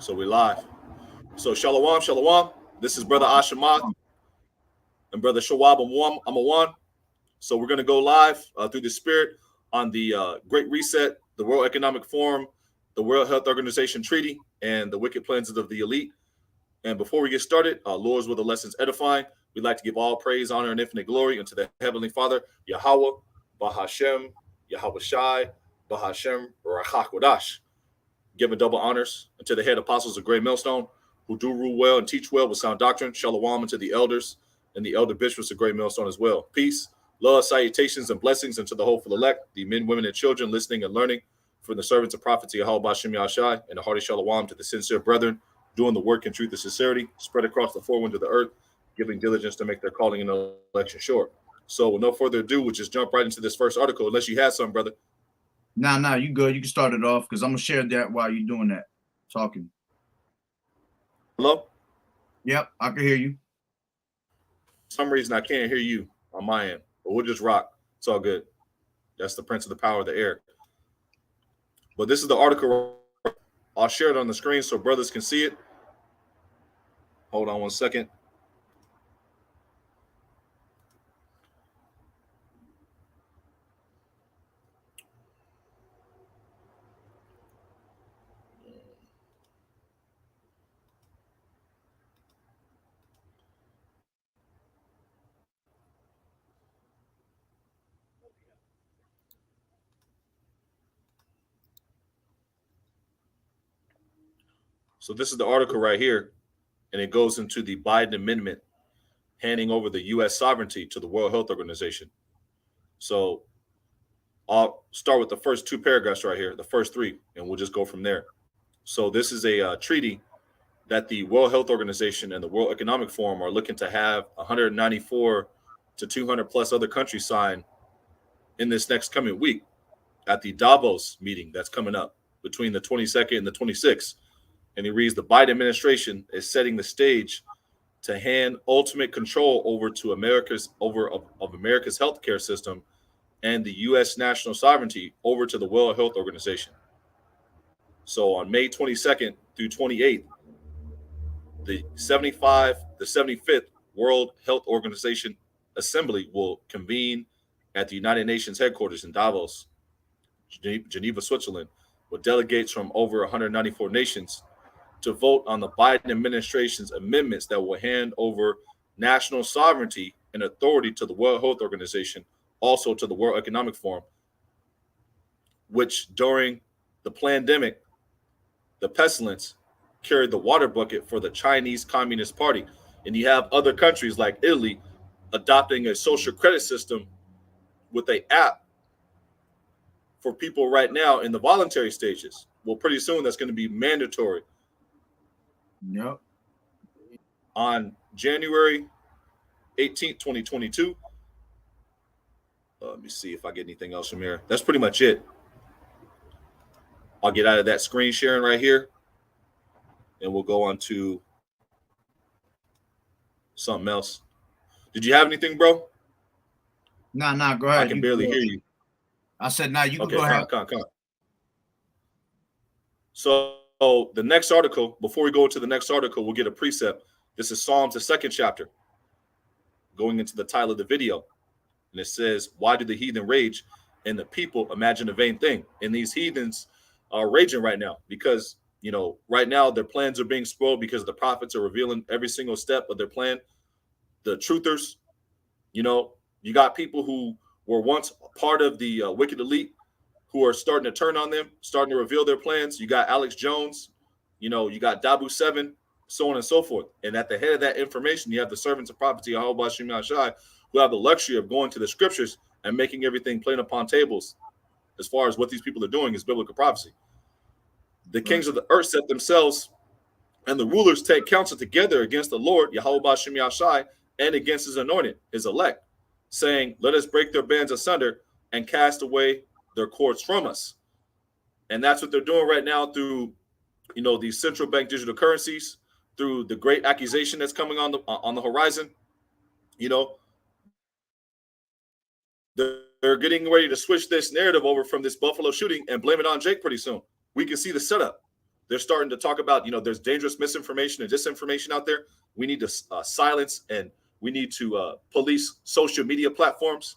So we're live. So shalom, shalom. This is Brother Ashamath and Brother Shawab. I'm a one. So we're going to go live through the Spirit on the Great Reset, the World Economic Forum, the World Health Organization Treaty, and the wicked plans of the elite. And before we get started, Lords, with the lessons edifying, we'd like to give all praise, honor, and infinite glory unto the Heavenly Father, Yahweh, Bahashem, Yahweh Shai, Bahashem, Rachakodash. Giving double honors unto the head apostles of Great Millstone, who do rule well and teach well with sound doctrine. Shalom unto the elders and the elder bishops of Great Millstone as well. Peace, love, salutations, and blessings unto the hopeful elect, the men, women, and children listening and learning from the servants of prophets Yahweh Bashem Yashai, and a hearty shalom to the sincere brethren doing the work in truth and sincerity, spread across the four winds of the earth, giving diligence to make their calling and election short. So with no further ado, we'll just jump right into this first article, unless you had something, brother. Nah, you good. You can start it off because I'm gonna share that while you're doing that, talking. Hello? Yep, I can hear you. For some reason I can't hear you on my end, but we'll just rock. It's all good. That's the prince of the power of the air. But this is the article. I'll share it on the screen so brothers can see it. Hold on one second. So this is the article right here, and it goes into the Biden amendment handing over the U.S. sovereignty to the World Health Organization. So I'll start with the first two paragraphs right here, the first three, and we'll just go from there. So this is a treaty that the World Health Organization and the World Economic Forum are looking to have 194 to 200 plus other countries sign in this next coming week at the Davos meeting that's coming up between the 22nd and the 26th. And he reads, the Biden administration is setting the stage to hand ultimate control over to America's healthcare system and the U.S. national sovereignty over to the World Health Organization. So on May 22nd through 28th, the 75th World Health Organization Assembly will convene at the United Nations headquarters in Davos, Geneva, Switzerland, with delegates from over 194 nations to vote on the Biden administration's amendments that will hand over national sovereignty and authority to the World Health Organization, also to the World Economic Forum, which during the pandemic, the pestilence, carried the water bucket for the Chinese Communist Party. And you have other countries like Italy adopting a social credit system with an app for people right now in the voluntary stages. Well, pretty soon that's going to be mandatory. Yep. On January 18th, 2022. Let me see if I get anything else from here. That's pretty much it. I'll get out of that screen sharing right here, and we'll go on to something else. Did you have anything, bro? Nah, go ahead. I can barely hear you. I said, you can okay, go ahead. Come. So the next article, before we go into the next article, we'll get a precept. This is Psalms, the second chapter, going into the title of the video. And it says, why do the heathen rage and the people imagine a vain thing? And these heathens are raging right now because, right now their plans are being spoiled because the prophets are revealing every single step of their plan. The truthers, you got people who were once part of the wicked elite who are starting to turn on them, starting to reveal their plans. You got Alex Jones, you got Dabu 7, so on and so forth. And at the head of that information, you have the servants of prophecy, Yahweh Bashem Yashai, who have the luxury of going to the scriptures and making everything plain upon tables as far as what these people are doing is biblical prophecy. The kings of the earth set themselves, and the rulers take counsel together against the Lord, Yahweh Bashem Yashai, and against his anointed, his elect, saying, let us break their bands asunder and cast away their cords from us. And that's what they're doing right now through, these central bank digital currencies, through the great accusation that's coming on the horizon. They're getting ready to switch this narrative over from this Buffalo shooting and blame it on Jake pretty soon. We can see the setup. They're starting to talk about, there's dangerous misinformation and disinformation out there. We need to silence, and we need to police social media platforms.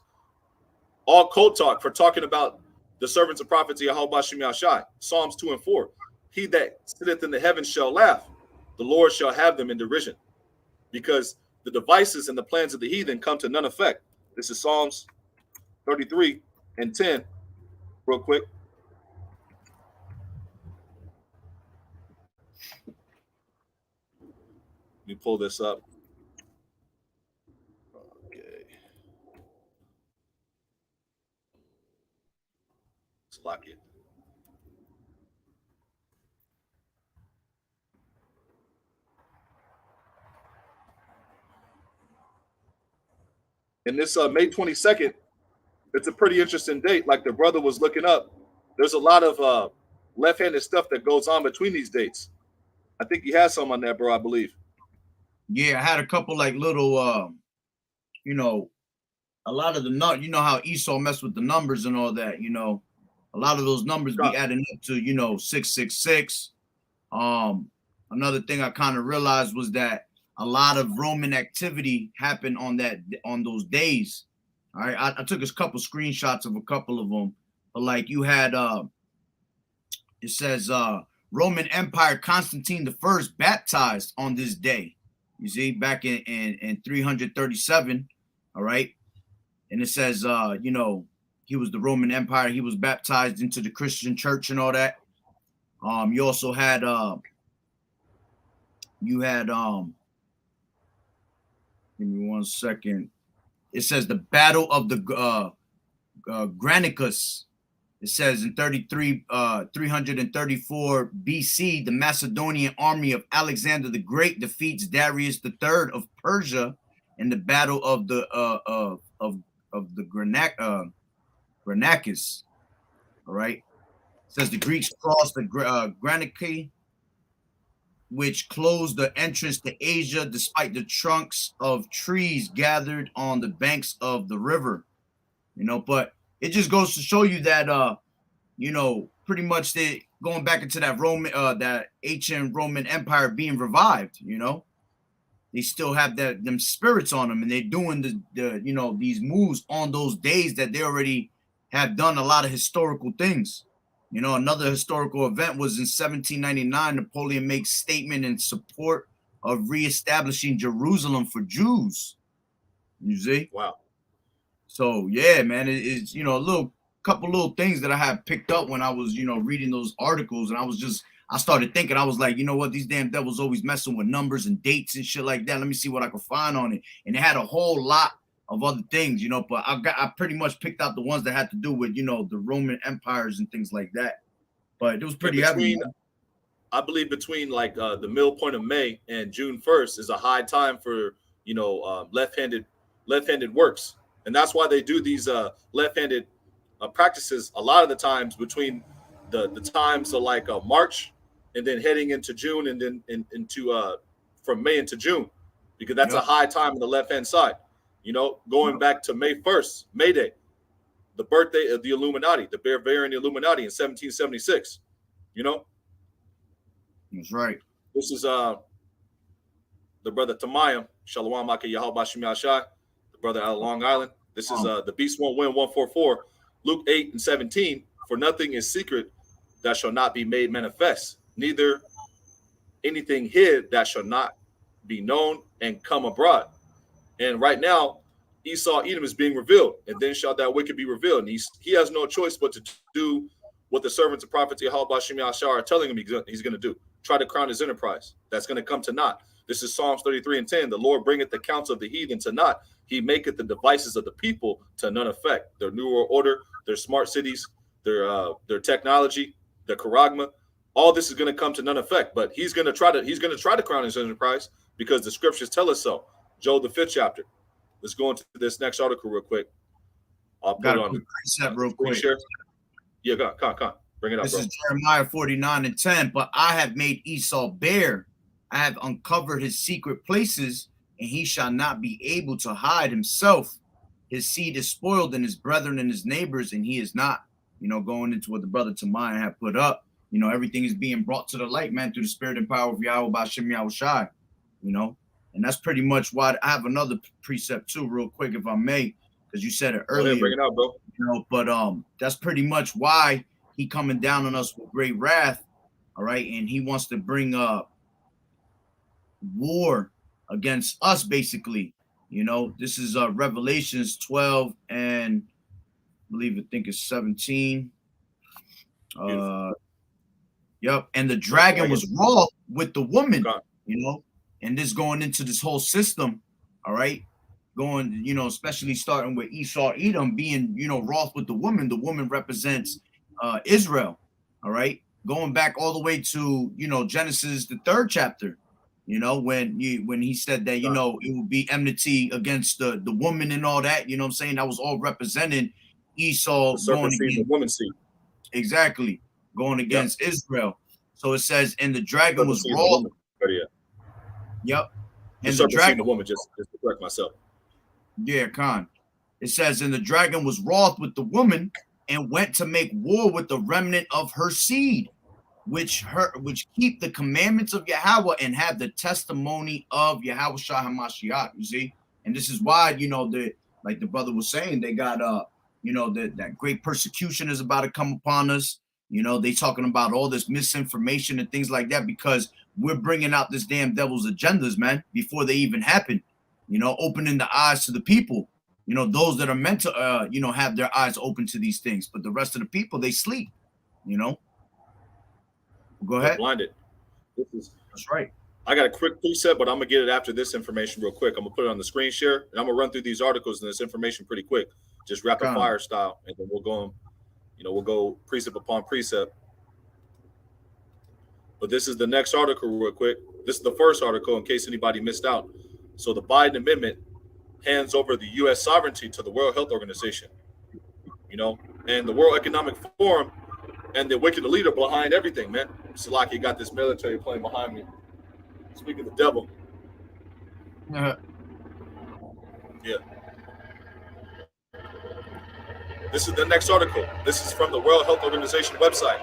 All code talk for talking about the servants and prophets of Yahweh Bashim Yashai. Psalms 2 and 4. He that sitteth in the heavens shall laugh. The Lord shall have them in derision. Because the devices and the plans of the heathen come to none effect. This is Psalms 33 and 10. Real quick. Let me pull this up. Okay. Let's lock it. And this May 22nd, it's a pretty interesting date. Like the brother was looking up, there's a lot of left-handed stuff that goes on between these dates. I think he has some on that, bro, I believe. Yeah, I had a couple like little, a lot of the, how Esau messed with the numbers and all that, a lot of those numbers be adding up to, 666. Another thing I kind of realized was that a lot of Roman activity happened on those days. All right, I took a couple screenshots of a couple of them, but like you had, it says Roman Empire Constantine I baptized on this day. You see, back in 337. All right, and it says, he was the Roman Empire. He was baptized into the Christian church and all that. You also had, give me 1 second. It says the Battle of the Granicus. It says in 334 BC, the Macedonian army of Alexander the Great defeats Darius III of Persia in the Battle of the Granicus. All right. It says the Greeks crossed the Granici, which closed the entrance to Asia despite the trunks of trees gathered on the banks of the river. But it just goes to show you that pretty much they going back into that that ancient Roman Empire being revived. They still have them spirits on them, and they're doing the these moves on those days that they already have done a lot of historical things. Another historical event was in 1799. Napoleon makes statement in support of reestablishing Jerusalem for Jews. You see? Wow. So yeah, man, it's a couple little things that I had picked up when I was reading those articles, and I started thinking, I was like, you know what, these damn devils always messing with numbers and dates and shit like that. Let me see what I could find on it, and it had a whole lot of other things, but I pretty much picked out the ones that had to do with the Roman empires and things like that. But it was pretty heavy. I believe between like the middle point of May and June 1st is a high time for left-handed works, and that's why they do these left-handed practices a lot of the times between the times of like March and then heading into June and then into from May into June, because that's a high time on the left-hand side. Going back to May 1st, May Day, the birthday of the Illuminati, the Bavarian Illuminati in 1776. That's right. This is the brother Tamayam, Shalom Aka Yahweh Bashim Yashai, the brother out of Long Island. This is the Beast Won't Win 144, Luke 8 and 17. For nothing is secret that shall not be made manifest, neither anything hid that shall not be known and come abroad. And right now, Esau Edom is being revealed, and then shall that wicked be revealed. And he has no choice but to do what the servants of prophet Yahweh Bashim Yashar are telling him he's going to do. Try to crown his enterprise. That's going to come to naught. This is Psalms 33 and 10. The Lord bringeth the counsel of the heathen to naught. He maketh the devices of the people to none effect. Their new world order, their smart cities, their technology, their charagma, all this is going to come to none effect. But he's going to try to crown his enterprise because the scriptures tell us so. Job the 5th chapter. Let's go into this next article real quick. I'll put it on the precept real quick. Share. Yeah, go on. Bring it up, this bro. Is Jeremiah 49 and 10. But I have made Esau bare. I have uncovered his secret places, and he shall not be able to hide himself. His seed is spoiled, and his brethren and his neighbors, and he is not. Going into what the brother Tamaya had put up. everything is being brought to the light, man, through the spirit and power of Yahweh Bashim Yahushai, and that's pretty much why I have another precept too, real quick, if I may, because you said it Go ahead, earlier. bring it out, bro. But that's pretty much why he coming down on us with great wrath, all right, and he wants to bring war against us, basically. This is Revelations 12 and I think it's 17. Yep. And the dragon was wroth with the woman, and this going into this whole system, all right, going, especially starting with Esau, Edom being, wroth with the woman. The woman represents Israel, all right, going back all the way to, Genesis, the 3rd chapter, when he said that, it would be enmity against the woman and all that, what I'm saying? That was all representing Esau going against the woman seed. Exactly. Going against Israel. So it says, and the dragon was wroth. Yep. And the dragon, the woman, just to correct myself. Yeah, Khan. It says, and the dragon was wroth with the woman and went to make war with the remnant of her seed, which keep the commandments of Yahweh and have the testimony of Yahweh Shah HaMashiach. You see? And this is why, like the brother was saying, they got that great persecution is about to come upon us. They talking about all this misinformation and things like that because we're bringing out this damn devil's agendas, man, before they even happen. Opening the eyes to the people. Those that are meant to, have their eyes open to these things, but the rest of the people, they sleep. Go ahead. They're blinded. That's right. I got a quick precept, but I'm gonna get it after this information real quick. I'm gonna put it on the screen share, and I'm gonna run through these articles and this information pretty quick, just rapid fire style, and then we'll go, we'll go precept upon precept. But this is the next article real quick. This is the first article in case anybody missed out. So the Biden Amendment hands over the U.S. sovereignty to the World Health Organization, and the World Economic Forum, and the wicked leader behind everything, man. Salaki got this military plane behind me. Speaking of the devil. Yeah. This is the next article. This is from the World Health Organization website.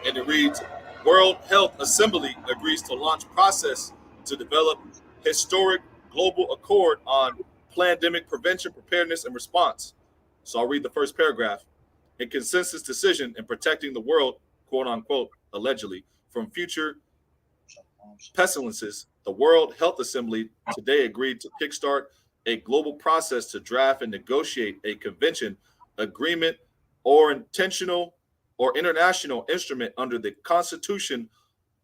And it reads, World Health Assembly agrees to launch process to develop historic global accord on pandemic prevention, preparedness, and response. So I'll read the first paragraph. A consensus decision in protecting the world, quote unquote, allegedly, from future pestilences, the World Health Assembly today agreed to kickstart a global process to draft and negotiate a convention, agreement, or intentional or international instrument under the Constitution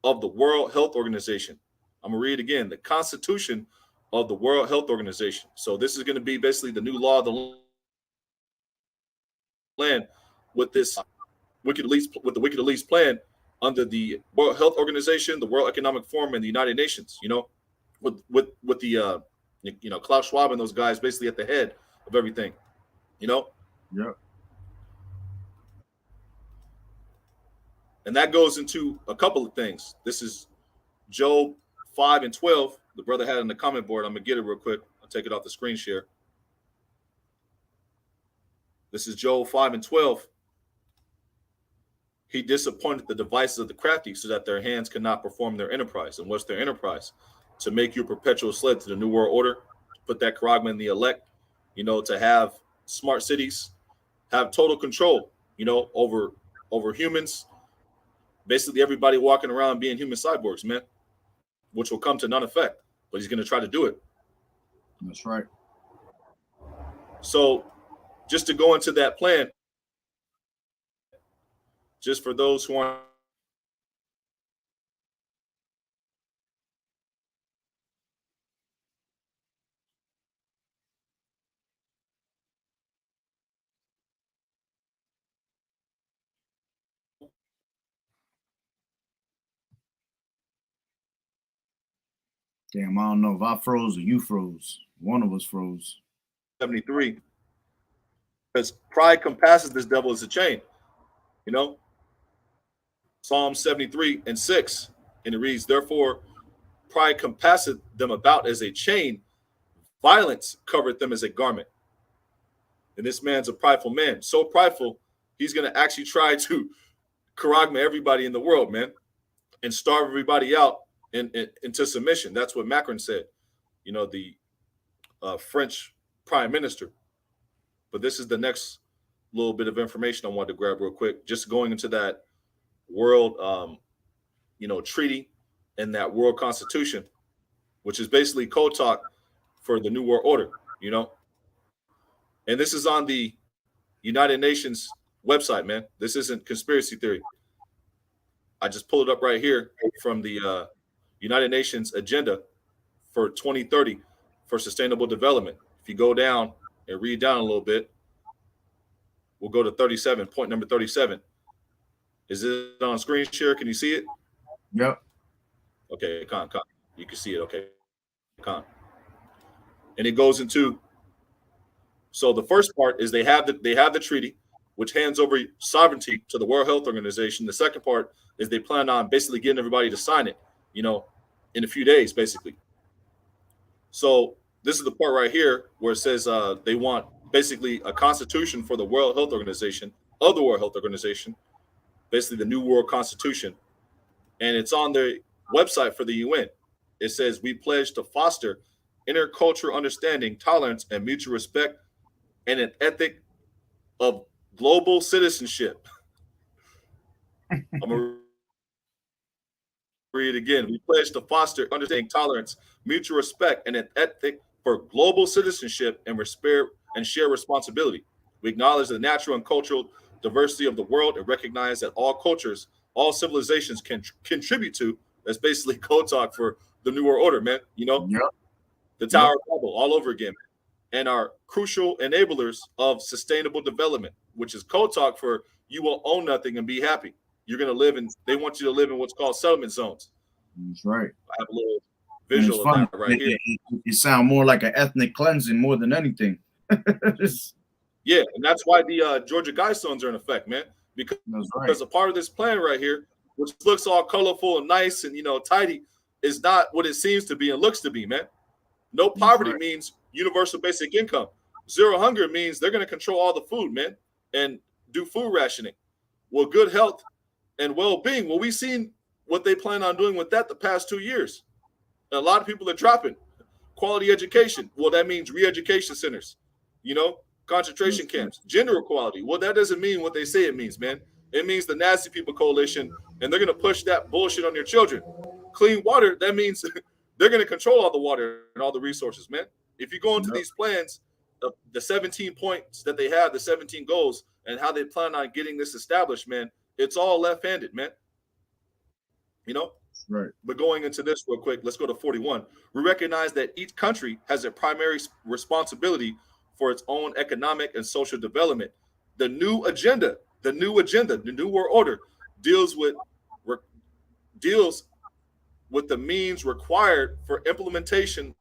of the World Health Organization. I'm going to read again, the Constitution of the World Health Organization. So this is going to be basically the new law of the land with this wicked least plan under the World Health Organization, the World Economic Forum, and the United Nations. With the Klaus Schwab and those guys basically at the head of everything. Yeah. And that goes into a couple of things. This is Job 5 and 12. The brother had it on the comment board. I'm gonna get it real quick. I'll take it off the screen share. This is Job 5 and 12. He disappointed the devices of the crafty so that their hands cannot perform their enterprise. And what's their enterprise? To make you a perpetual slave to the New World Order, put that charagma in the elect, to have smart cities, have total control, over humans. Basically, everybody walking around being human cyborgs, man, which will come to none effect. But he's going to try to do it. That's right. So just to go into that plan, just for those who aren't damn, I don't know if I froze or you froze. One of us froze. 73. Because pride compasses this devil as a chain. Psalm 73 and 6. And it reads, therefore, pride compasseth them about as a chain. Violence covereth them as a garment. And this man's a prideful man. So prideful, he's going to actually try to charagma everybody in the world, man, and starve everybody out into submission. That's what Macron said, the French prime minister. But this is the next little bit of information I wanted to grab real quick. Just going into that world, treaty and that world constitution, which is basically code talk for the New World Order. And this is on the United Nations website, man. This isn't conspiracy theory. I just pulled it up right here from the United Nations agenda for 2030 for sustainable development. If you go down and read down a little bit, we'll go to 37, point number 37. Is it on screen share? Can you see it? Yep. Okay, con. You can see it. Okay, con. And it goes into. So the first part is they have the treaty, which hands over sovereignty to the World Health Organization. The second part is they plan on basically getting everybody to sign it, in a few days, basically. So this is the part right here where it says they want basically a constitution for the World Health Organization, basically the New World Constitution. And it's on the website for the UN. It says, we pledge to foster intercultural understanding, tolerance, and mutual respect, and an ethic of global citizenship. I'm going to read it again. We pledge to foster understanding, tolerance, mutual respect, and an ethic for global citizenship and share responsibility. We acknowledge the natural and cultural diversity of the world and recognize that all cultures, all civilizations can contribute to. That's basically code talk for the New World Order, man. Yep. The Tower of Babel all over again, man. And are crucial enablers of sustainable development, which is code talk for you will own nothing and be happy. You're going to live in, they want you to live in what's called settlement zones. That's right. I have a little visual of that right here. It sounds more like an ethnic cleansing more than anything. Yeah, and that's why the Georgia Guidestones are in effect, man. Because a part of this plan right here, which looks all colorful and nice and tidy, is not what it seems to be and looks to be, man. No poverty means universal basic income. Zero hunger means they're going to control all the food, man, and do food rationing. Well, good health and well-being. Well, we've seen what they plan on doing with that the past 2 years. And a lot of people are dropping. Quality education. Well, that means re-education centers, concentration camps, gender equality. Well, that doesn't mean what they say it means, man. It means the Nasty People Coalition, and they're going to push that bullshit on your children. Clean water, that means they're going to control all the water and all the resources, man. If you go into these plans, the 17 points that they have, the 17 goals, and how they plan on getting this established, man, it's all left-handed, man. Right. But going into this real quick, let's go to 41. We recognize that each country has a primary responsibility for its own economic and social development. The new agenda, the New World Order deals with the means required for implementation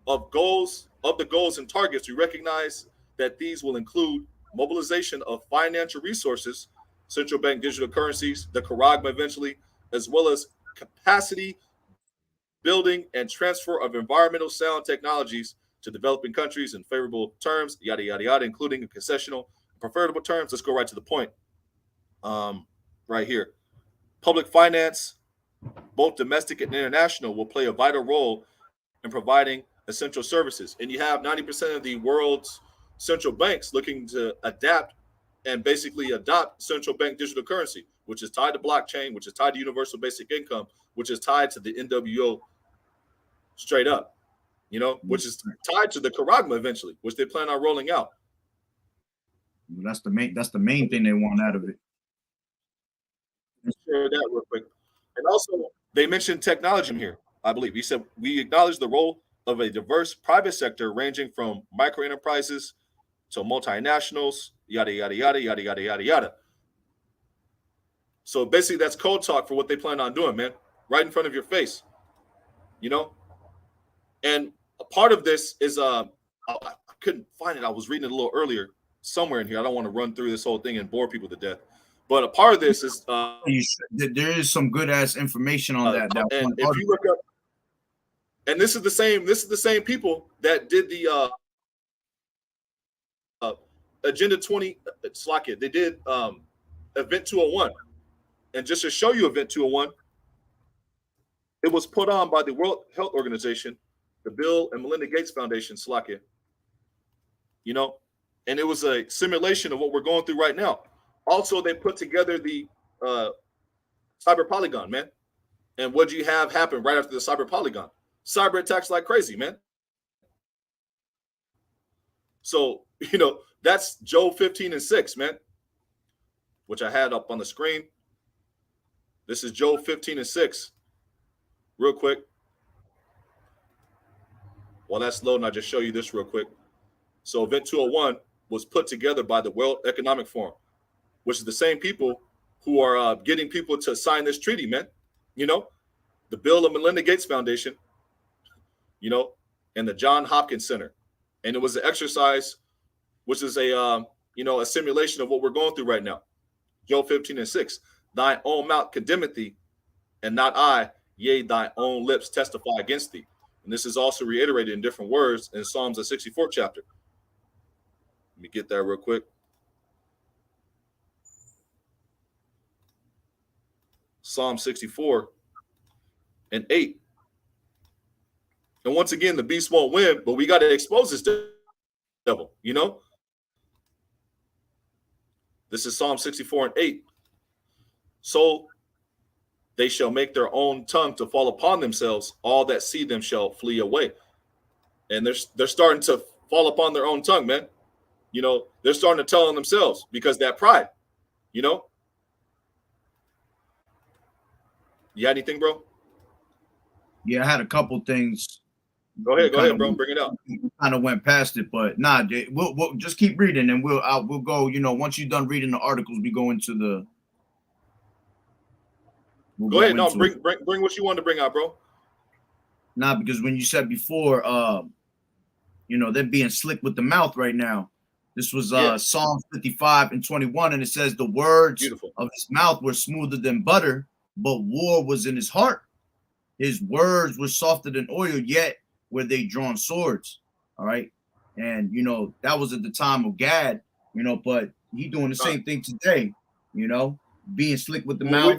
of the goals and targets. We recognize that these will include mobilization of financial resources, central bank digital currencies, the charagma eventually, as well as capacity building and transfer of environmental sound technologies to developing countries in favorable terms, yada, yada, yada, including concessional preferable terms. Let's go right to the point. Right here. Public finance, both domestic and international, will play a vital role in providing essential services. And you have 90% of the world's central banks looking to adapt and basically adopt central bank digital currency, which is tied to blockchain, which is tied to universal basic income, which is tied to the NWO straight up, which is tied to the charagma eventually, which they plan on rolling out. That's the main thing they want out of it. Let's share that real quick. And also, they mentioned technology here, I believe. He said, we acknowledge the role of a diverse private sector ranging from micro enterprises to multinationals, yada, yada, yada, yada, yada, yada, yada. So basically, that's code talk for what they plan on doing, man, right in front of your face, And a part of this is, I couldn't find it. I was reading it a little earlier somewhere in here. I don't want to run through this whole thing and bore people to death. But a part of this is there is some good ass information on that. And if you look up, and this is the same people that did the Agenda 20. It's like it. They did Event 201. And just to show you Event 201, it was put on by the World Health Organization, the Bill and Melinda Gates Foundation, Slakia, you know, and it was a simulation of what we're going through right now. Also, they put together the cyber polygon, man. And what do you have happen right after the cyber polygon? Cyber attacks like crazy, man. So, that's Job 15:6, man, which I had up on the screen. This is Job 15:6. Real quick. While that's loading, I'll just show you this real quick. So Event 201 was put together by the World Economic Forum, which is the same people who are getting people to sign this treaty, man. The Bill and Melinda Gates Foundation, and the John Hopkins Center. And it was an exercise, which is a simulation of what we're going through right now. Job 15:6. Thine own mouth condemneth thee, and not I, yea, thy own lips testify against thee. And this is also reiterated in different words in Psalms, the 64th chapter. Let me get that real quick. Psalm 64:8. And once again, the beast won't win, but we got to expose this devil, This is Psalm 64:8. So they shall make their own tongue to fall upon themselves. All that see them shall flee away. And they're starting to fall upon their own tongue, man. They're starting to tell on themselves because that pride, You had anything, bro? Yeah, I had a couple things. Go ahead, bro. Bring it out. Kind of went past it, but nah, we'll just keep reading, and we'll go. Once you're done reading the articles, we go into the. Go ahead. No, bring what you want to bring out, bro. Nah, because when you said before, they're being slick with the mouth right now. This was Psalm 55:21, and it says the words of his mouth were smoother than butter, but war was in his heart. His words were softer than oil, yet were they drawn swords. All right. And, that was at the time of Gad, but he doing the same thing today, being slick with the mouth.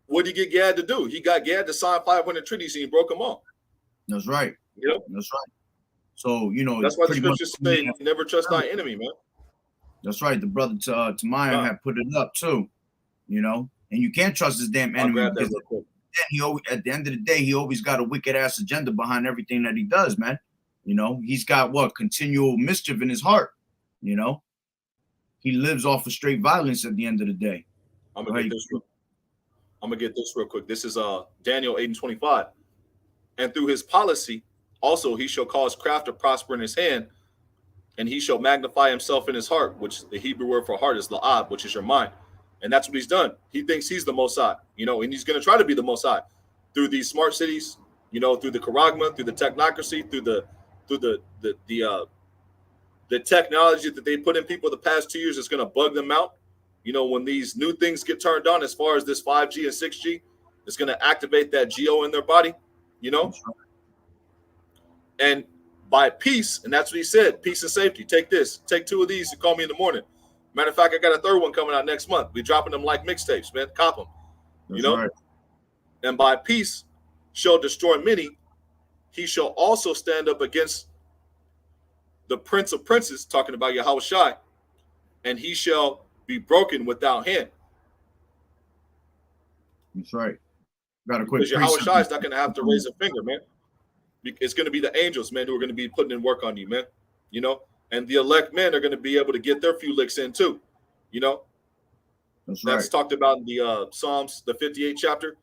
What did he get Gad to do? He got Gad to sign 500 treaties and he broke them all. That's right. That's right. So, that's why the scriptures say never trust thy enemy, man. That's right. The brother to Maya had put it up too, and you can't trust his damn enemy. Because at the end of the day, he always got a wicked ass agenda behind everything that he does, man. He's got continual mischief in his heart. He lives off of straight violence at the end of the day. I'm gonna get this real quick. This is Daniel 8:25. And through his policy, also he shall cause craft to prosper in his hand, and he shall magnify himself in his heart, which the Hebrew word for heart is la'ab, which is your mind. And that's what he's done. He thinks he's the Most High, and he's going to try to be the Most High through these smart cities, through the charagma, through the technocracy, through the technology that they put in people the past 2 years is going to bug them out. When these new things get turned on, as far as this 5G and 6G, it's going to activate that geo in their body, And by peace, and that's what he said, peace and safety. Take this, take 2 of these and call me in the morning. Matter of fact, I got a 3rd one coming out next month. We're dropping them like mixtapes, man. Cop them, Right. And by peace shall destroy many. He shall also stand up against the prince of princes, talking about Yahweh Shai, and he shall be broken without hand. That's right. Got a quick. Because Yahweh Shai is not going to have to raise a finger, man. It's going to be the angels, man, who are going to be putting in work on you, man. And the elect men are going to be able to get their few licks in too. That's talked about in the Psalms, the 58th chapter.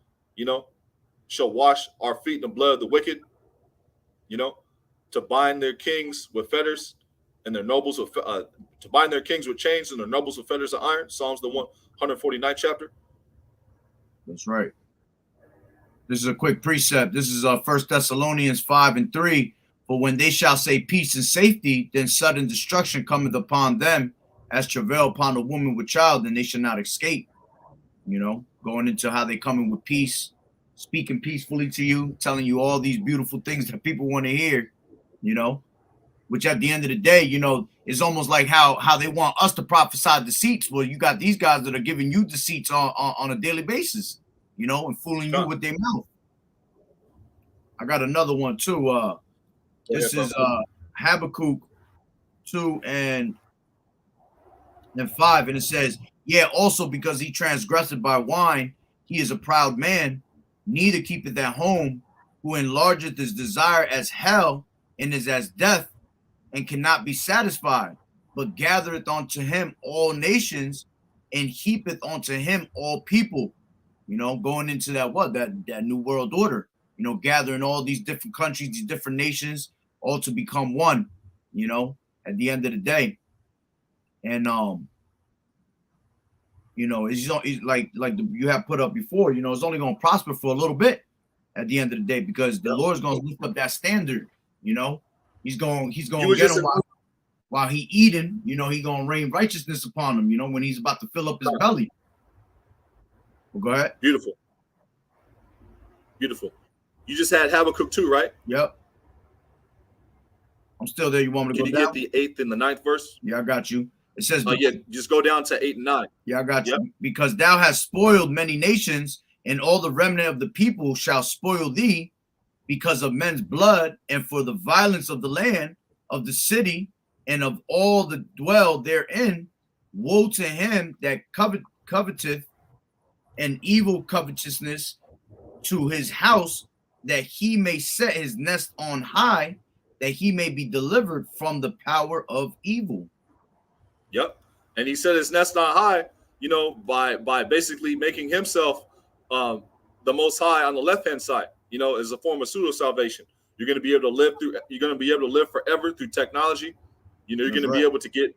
Shall wash our feet in the blood of the wicked. To bind their kings with fetters and their nobles with to bind their kings with chains and their nobles with fetters of iron. Psalms the 149th chapter. That's right. This is a quick precept. This is 1 Thessalonians 5:3. For when they shall say peace and safety, then sudden destruction cometh upon them, as travail upon a woman with child, and they shall not escape. Going into how they come in with peace, speaking peacefully to you, telling you all these beautiful things that people want to hear, which at the end of the day, It's almost like how they want us to prophesy deceits. Well, you got these guys that are giving you deceits on a daily basis, you know, and fooling you with their mouth. I got another one too. This is Habakkuk 2 and 5, and it says, yeah, also because he transgressed by wine, he is a proud man, neither keepeth at home, who enlargeth his desire as hell, and is as death, and cannot be satisfied, but gathereth unto him all nations, and heapeth unto him all people. You know, going into that new world order, you know, gathering all these different countries, these different nations, all to become one, you know, at the end of the day. And you know, it's like you have put up before, you know, it's only going to prosper for a little bit at the end of the day, because the Lord's going to lift up that standard. You know, he's going to get him while he eating. You know, he going to rain righteousness upon him. You know, when he's about to fill up his belly. Well, go ahead. Beautiful. You just had Habakkuk 2, right? Yep. I'm still there. You want me to go down? Can you get the 8th and the 9th verse? Yeah, I got you. It says, yeah, just go down to 8 and 9. Yeah, I got you. Because thou hast spoiled many nations, and all the remnant of the people shall spoil thee, because of men's blood, and for the violence of the land, of the city, and of all that dwell therein. Woe to him that coveteth an evil covetousness to his house, that he may set his nest on high, that he may be delivered from the power of evil. Yep. And he set his nest on high, you know, by basically making himself the most high on the left-hand side, you know, as a form of pseudo salvation. You're going to be able to live forever through technology. You know, you're going to be able to get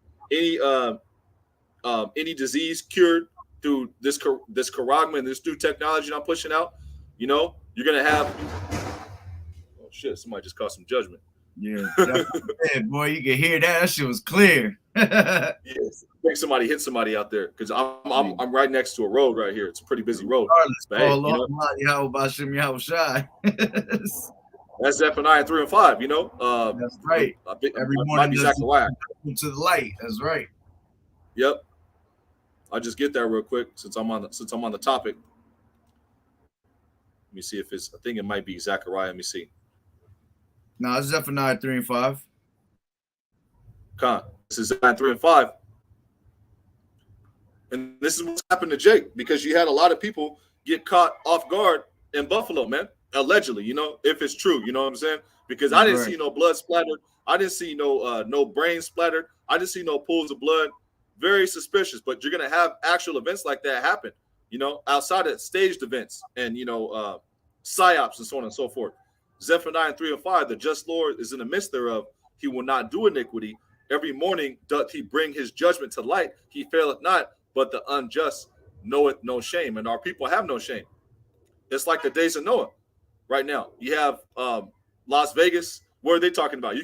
any disease cured through this charagma, this new technology I'm pushing out. You know, you're going to have, oh shit, somebody just caused some judgment. Yeah, boy, you can hear that. That shit was clear. Yes. I think somebody hit somebody out there, because I'm right next to a road right here. It's a pretty busy road. But, hey, that's Zephaniah 3 and 5. You know, that's right. Every morning Zechariah to the light. That's right. Yep. I'll just get there real quick since I'm on the topic. Let me see if it's. I think it might be Zechariah. Let me see. No, it's Zephaniah 3 and 5. This is Zephaniah 3 and 5. And this is what's happened to Jake, because you had a lot of people get caught off guard in Buffalo, man. Allegedly, you know, if it's true, you know what I'm saying? Because I didn't see no blood splattered. I didn't see no brain splattered. I didn't see no pools of blood. Very suspicious. But you're gonna have actual events like that happen, you know, outside of staged events and psyops and so on and so forth. Zephaniah 3 and 5, the just Lord is in the midst thereof. He will not do iniquity. Every morning doth he bring his judgment to light. He faileth not, but the unjust knoweth no shame. And our people have no shame. It's like the days of Noah right now. You have Las Vegas. What are they talking about?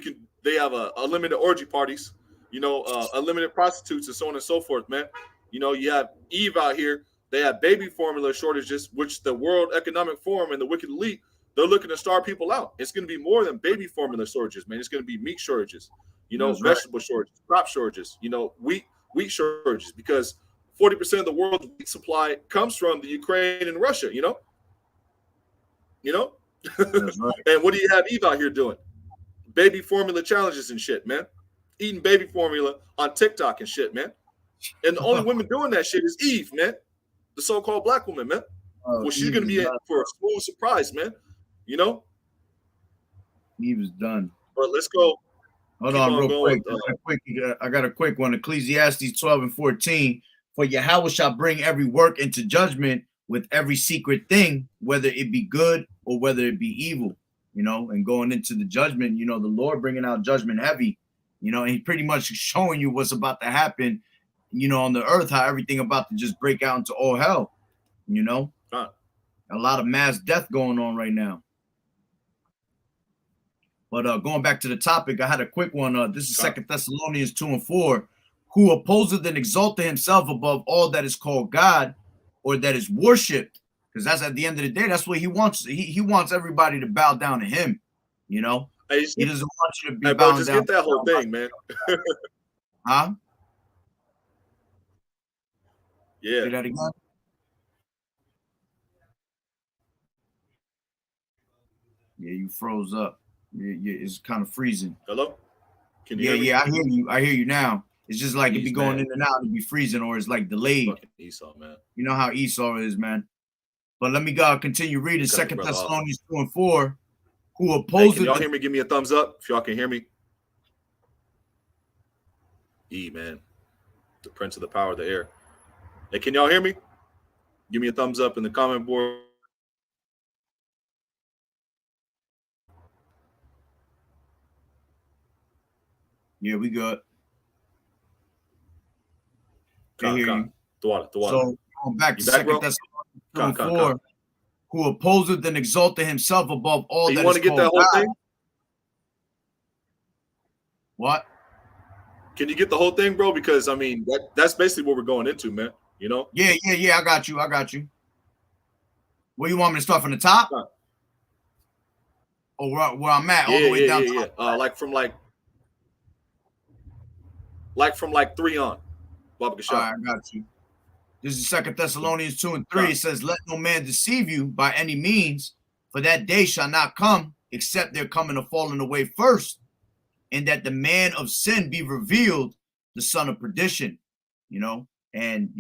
They have unlimited orgy parties, you know, unlimited prostitutes and so on and so forth, man. You know, you have Eve out here. They have baby formula shortages, which the World Economic Forum and the wicked elite, they're looking to starve people out. It's going to be more than baby formula shortages, man. It's going to be meat shortages, you know, vegetable shortages, crop shortages, you know, wheat shortages, because 40% of the world's wheat supply comes from the Ukraine and Russia, you know. And what do you have Eve out here doing? Baby formula challenges and shit, man. Eating baby formula on TikTok and shit, man. And the only women doing that shit is Eve, man. The so-called black woman, man. Well, she's going to be in for a smooth surprise, man. You know? Eve is done. But let's go. Hold on, real quick. I got a quick one. Ecclesiastes 12 and 14. For Yahweh shall bring every work into judgment with every secret thing, whether it be good or whether it be evil. You know, and going into the judgment, you know, the Lord bringing out judgment heavy, you know, and he pretty much showing you what's about to happen, you know, on the earth, how everything about to just break out into all hell, you know. A lot of mass death going on right now. But going back to the topic, I had a quick one. This is 2 Thessalonians 2 and 4. Who opposeth and exalteth himself above all that is called God or that is worshipped. Because that's at the end of the day, that's what he wants. He wants everybody to bow down to him, you know. He doesn't want you to be bowing down. Just get that whole thing, man. Huh? Yeah. Say that again. Yeah, you froze up. Yeah, it's kind of freezing. Hello? Can you Yeah, hear me? yeah, I hear you. I hear you now. It's just like it be Jeez, going man. in and out, it'd be freezing, or it's like delayed. Fucking Esau, man. You know how Esau is, man. But let me continue reading Cut the Second brother off. Thessalonians 2:4. Who Hey, opposes can y'all the hear me? Give me a thumbs up if y'all can hear me. Man. The prince of the power of the air. Hey, can y'all hear me? Give me a thumbs up in the comment board. Yeah, we good. Can hear you. The water. So going back to You back, Second bro? Thessalonians 2:4, who opposeth and exalteth himself above all Hey, that you want is to get that called whole God. thing? What? Can you get the whole thing, bro? Because I mean, that's basically what we're going into, man. You know? Yeah. I got you. Where you want me to start from the top? Or where I'm at, all the way down. Yeah. Like from 3 on. Baba All right, I got you. This is Second Thessalonians 2:3. It says, "Let no man deceive you by any means, for that day shall not come, except there come in a falling away first, and that the man of sin be revealed, the son of perdition." You know, and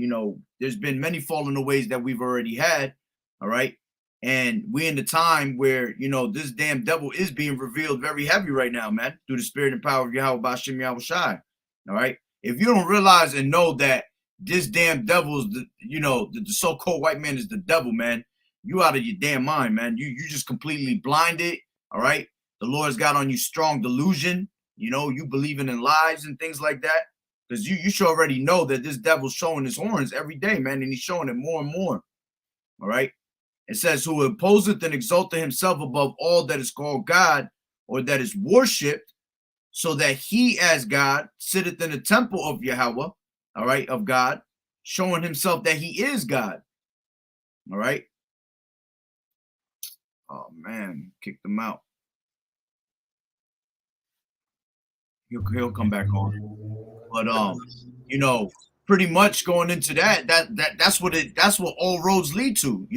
there's been many falling aways that we've already had. All right. And we're in the time where this damn devil is being revealed very heavy right now, man, through the spirit and power of Yahweh Bashim Yahweh Shai. All right. If you don't realize and know that this damn devil is the so-called white man is the devil, man, you out of your damn mind, man. You just completely blinded. All right. The Lord's got on you strong delusion. You believing in lies and things like that. Because you should already know that this devil's showing his horns every day, man, and he's showing it more and more. All right. It says, who opposeth and exalteth himself above all that is called God or that is worshipped, so that he as God sitteth in the temple of Yahweh, all right, of God, showing himself that he is God. All right. Oh man, kicked him out. He'll come back on. But pretty much going into that's what all roads lead to.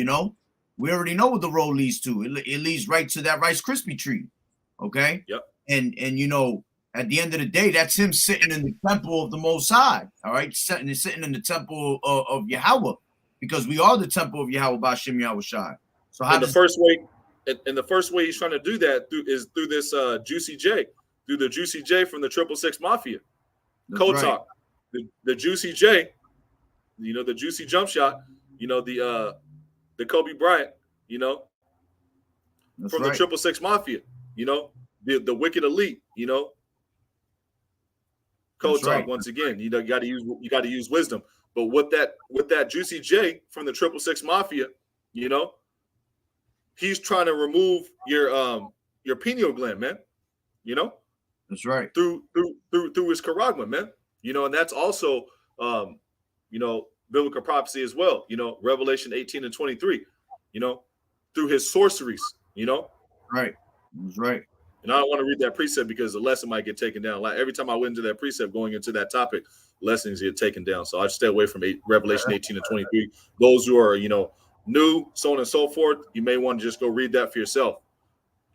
We already know what the road leads to. It leads right to that Rice Krispie treat. Okay. Yep. And at the end of the day, that's him sitting in the temple of the Most High. All right, sitting in the temple of Yahweh, because we are the temple of Yahweh Bashim Yahweh Shai. So the first way he's trying to do that is through this Juicy J, through the Juicy J from the 666 Mafia. Code right. Talk. The Juicy J, the juicy jump shot, the Kobe Bryant, That's from right. the 666 Mafia, the wicked elite, Code That's Talk right. once again. You got to use wisdom. But with that Juicy J from the 666 Mafia, he's trying to remove your pineal gland, man. That's right. Through his charagma, man. And that's also biblical prophecy as well. Revelation 18 and 23. Through his sorceries. Right. That's right. And I don't want to read that precept because the lesson might get taken down. Like every time I went into that precept going into that topic, lessons get taken down. So I stay away from Revelation 18 and 23. Those who are, new, so on and so forth, you may want to just go read that for yourself.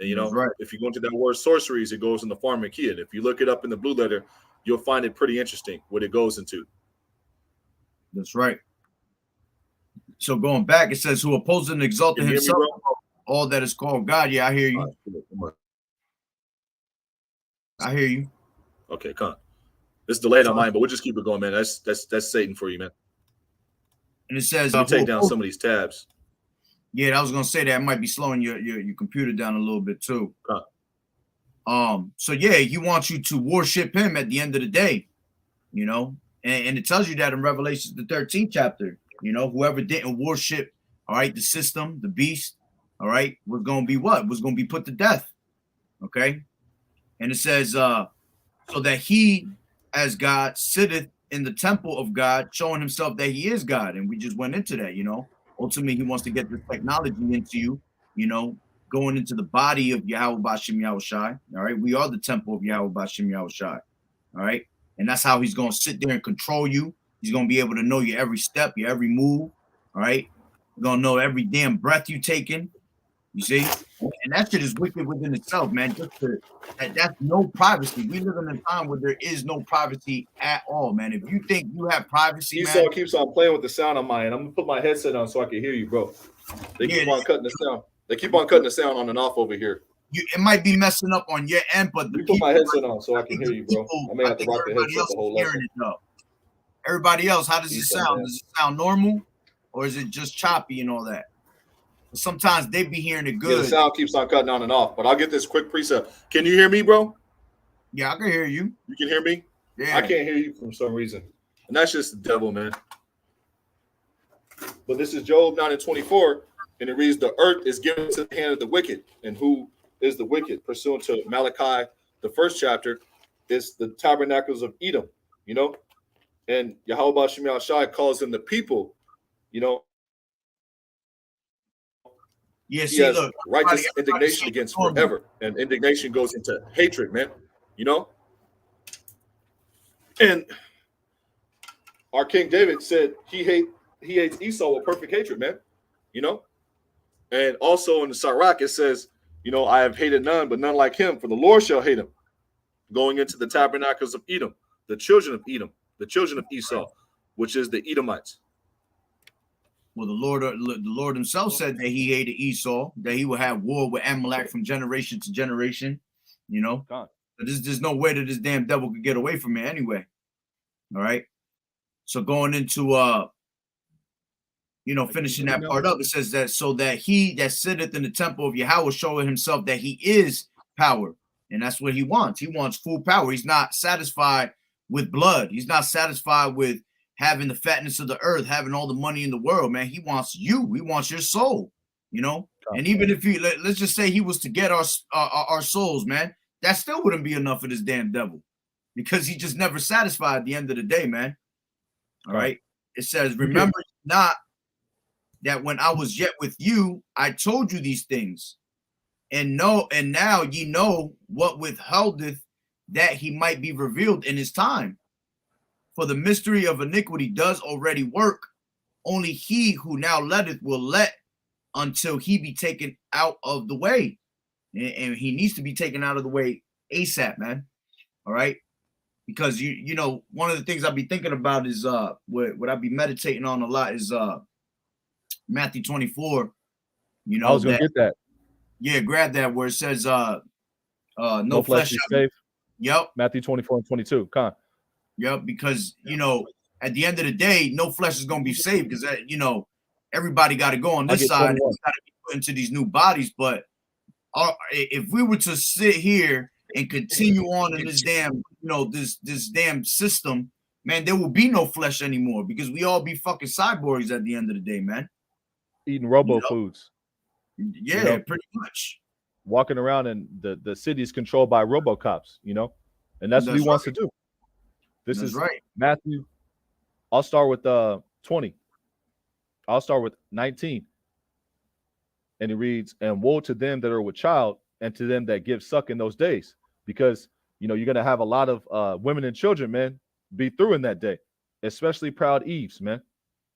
And, right. If you go into that word sorceries, it goes in the pharmakia. And if you look it up in the blue letter, you'll find it pretty interesting what it goes into. That's right. So going back, it says, who opposes and exalted himself all that is called God. Yeah, I hear you. I hear you. Okay, come on. This is delayed on mine, but we'll just keep it going, man. That's Satan for you, man. And it says, let me take down some of these tabs. Yeah, I was gonna say that might be slowing your computer down a little bit too. So yeah, he wants you to worship him at the end of the day, and it tells you that in Revelation the 13th chapter. Whoever didn't worship, all right, the system, the beast, all right, was gonna be what? Was gonna be put to death. Okay. And it says, so that he as God sitteth in the temple of God, showing himself that he is God. And we just went into that, Ultimately, he wants to get this technology into you, going into the body of Yahweh Bashim Yahweh Shai. All right. We are the temple of Yahweh Bashim Yahweh Shai. All right. And that's how he's going to sit there and control you. He's going to be able to know your every step, your every move. All right. You're going to know every damn breath you taking. You see? And that shit is wicked within itself, man. That's no privacy. We live in a time where there is no privacy at all, man. If you think you have privacy, Esau man. keeps on playing with the sound on my end. I'm going to put my headset on so I can hear you, bro. They keep on cutting the sound. They keep on cutting the sound on and off over here. It might be messing up on your end, but you put my headset on so I can hear you, bro. I may have to rock the headset the whole lesson. Everybody else, how does it sound? Does it sound normal, or is it just choppy and all that? Sometimes they be hearing it good. Yeah, the sound keeps on cutting on and off, but I'll get this quick precept. Can you hear me, bro? Yeah, I can hear you. You can hear me? Yeah. I can't hear you for some reason. And that's just the devil, man. But this is Job 9:24, and it reads, the earth is given to the hand of the wicked. And who is the wicked? Pursuant to Malachi, the first chapter, is the tabernacles of Edom, you know? And Yahweh Shemi Shai calls them the people, you know? Yeah, he has righteous indignation against forever. And indignation goes into hatred, man, you know? And our King David said he hates Esau with perfect hatred, man, you know? And also in the Sirach, it says, you know, I have hated none, but none like him, for the Lord shall hate him. Going into the tabernacles of Edom, the children of Edom, the children of Esau, which is the Edomites. Well, the Lord himself said that he hated Esau, that he would have war with Amalek from generation to generation, you know? God. But there's no way that this damn devil could get away from it anyway. All right. So going into finishing that part up, it says that so that he that sitteth in the temple of Yahweh showing himself that he is power. And that's what he wants. He wants full power. He's not satisfied with blood. He's not satisfied with having the fatness of the earth, having all the money in the world, man. He wants you. He wants your soul, you know? And even if let's just say he was to get our souls, man, that still wouldn't be enough for this damn devil, because he just never satisfied at the end of the day, man. All right. It says, remember not that when I was yet with you, I told you these things, and now ye know what withholdeth, that he might be revealed in his time. For the mystery of iniquity does already work. Only he who now letteth will let until he be taken out of the way. And he needs to be taken out of the way ASAP, man. All right. Because you know, one of the things I'll be thinking about is what I'll be meditating on a lot is Matthew 24. You know, I was gonna get that. Yeah, grab that where it says no flesh is safe. Yep. Matthew 24 and 22. Yep, because you know, at the end of the day, no flesh is gonna be saved, because you know, everybody got to go on this side. It's got to be put into these new bodies. But if we were to sit here and continue on in this damn, this damn system, man, there will be no flesh anymore, because we all be fucking cyborgs at the end of the day, man. Eating robo foods. Yeah, pretty much. Walking around, and the city is controlled by robocops, you know, and that's what he wants to do. This is right. Matthew. I'll start with 20. I'll start with 19. And it reads, and woe to them that are with child, and to them that give suck in those days. Because, you know, you're going to have a lot of women and children, man, be through in that day, especially proud Eves, man,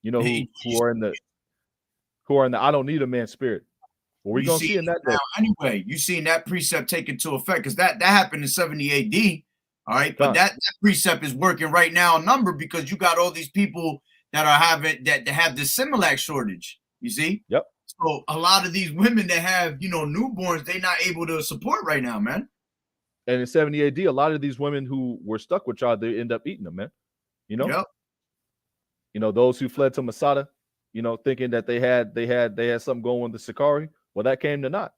you know, who are in the I don't need a man spirit. What we going to see in that day? Anyway, you seen that precept take into effect, because that happened in 70 AD. All right, but that precept is working right now in number, because you got all these people that are having that have the Similac shortage. You see? Yep. So a lot of these women that have, you know, newborns, they're not able to support right now, man. And in 70 AD, a lot of these women who were stuck with child, they end up eating them, man. You know? Yep. You know, those who fled to Masada, you know, thinking that they had something going with the Sakari. Well, that came to naught.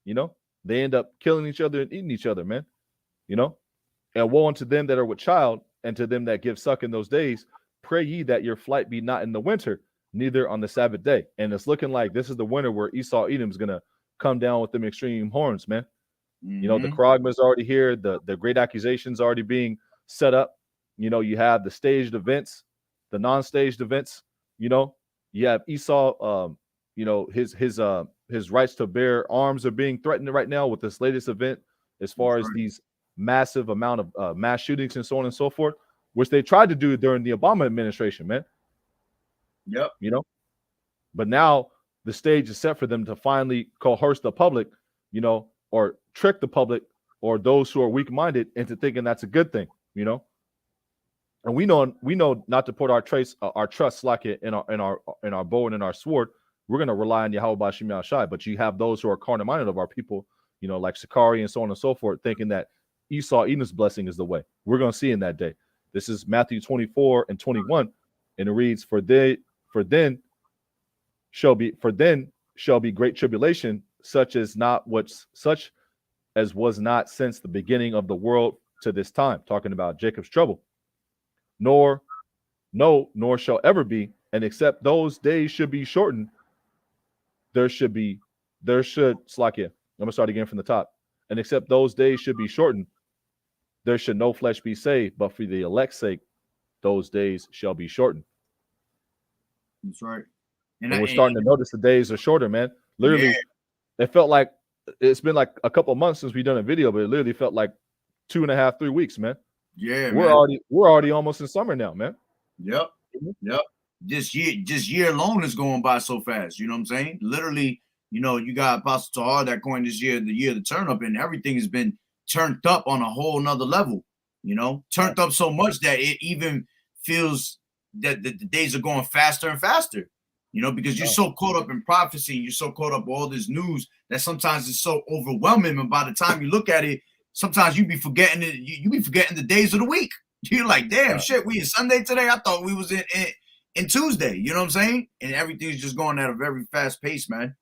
You know, they end up killing each other and eating each other, man. You know? And woe unto them that are with child, and to them that give suck in those days. Pray ye that your flight be not in the winter, neither on the Sabbath day. And it's looking like this is the winter where Esau Edom is going to come down with them extreme horns, man. Mm-hmm. You know, the Krogma's already here. The great accusations already being set up. You know, you have the staged events, the non-staged events. You know, you have Esau, you know, his rights to bear arms are being threatened right now with this latest event, as far as these massive amount of mass shootings and so on and so forth. which they tried to do during the Obama administration, man. Yep. You know, but now the stage is set for them to finally coerce the public, you know, or trick the public or those who are weak-minded into thinking that's a good thing, you know. And we know not to put our trust like it in our bow and in our sword. We're going to rely on Yahweh Bashim Yahshai. But you have those who are carnal-minded of our people, you know, like Sakari and so on and so forth, thinking that Esau, Edom's blessing is the way. We're going to see in that day. This is Matthew 24 and 21, and it reads, For then shall be great tribulation, such as was not since the beginning of the world to this time. Talking about Jacob's trouble. Nor shall ever be, and except those days should be shortened, there should, Slakia, I'm going to start again from the top. And except those days should be shortened, there should no flesh be saved, but for the elect's sake, those days shall be shortened. That's right. And we're starting to notice the days are shorter, man. Literally, It felt like it's been like a couple of months since we've done a video, but it literally felt like 2.5, 3 weeks, man. Yeah, we're already almost in summer now, man. Yep. This year alone is going by so fast. You know what I'm saying? Literally, you know, you got Apostle Tahar that coined this year the year of the turn up, and everything has been turned up on a whole nother level. You know, turned up so much that it even feels that the days are going faster and faster. You know, because you're so caught up in prophecy, you're so caught up with all this news that sometimes it's so overwhelming, and by the time you look at it, sometimes you be forgetting it. You be forgetting the days of the week. You're like, damn, shit, we in Sunday today. I thought we was in Tuesday. You know what I'm saying? And everything's just going at a very fast pace, man.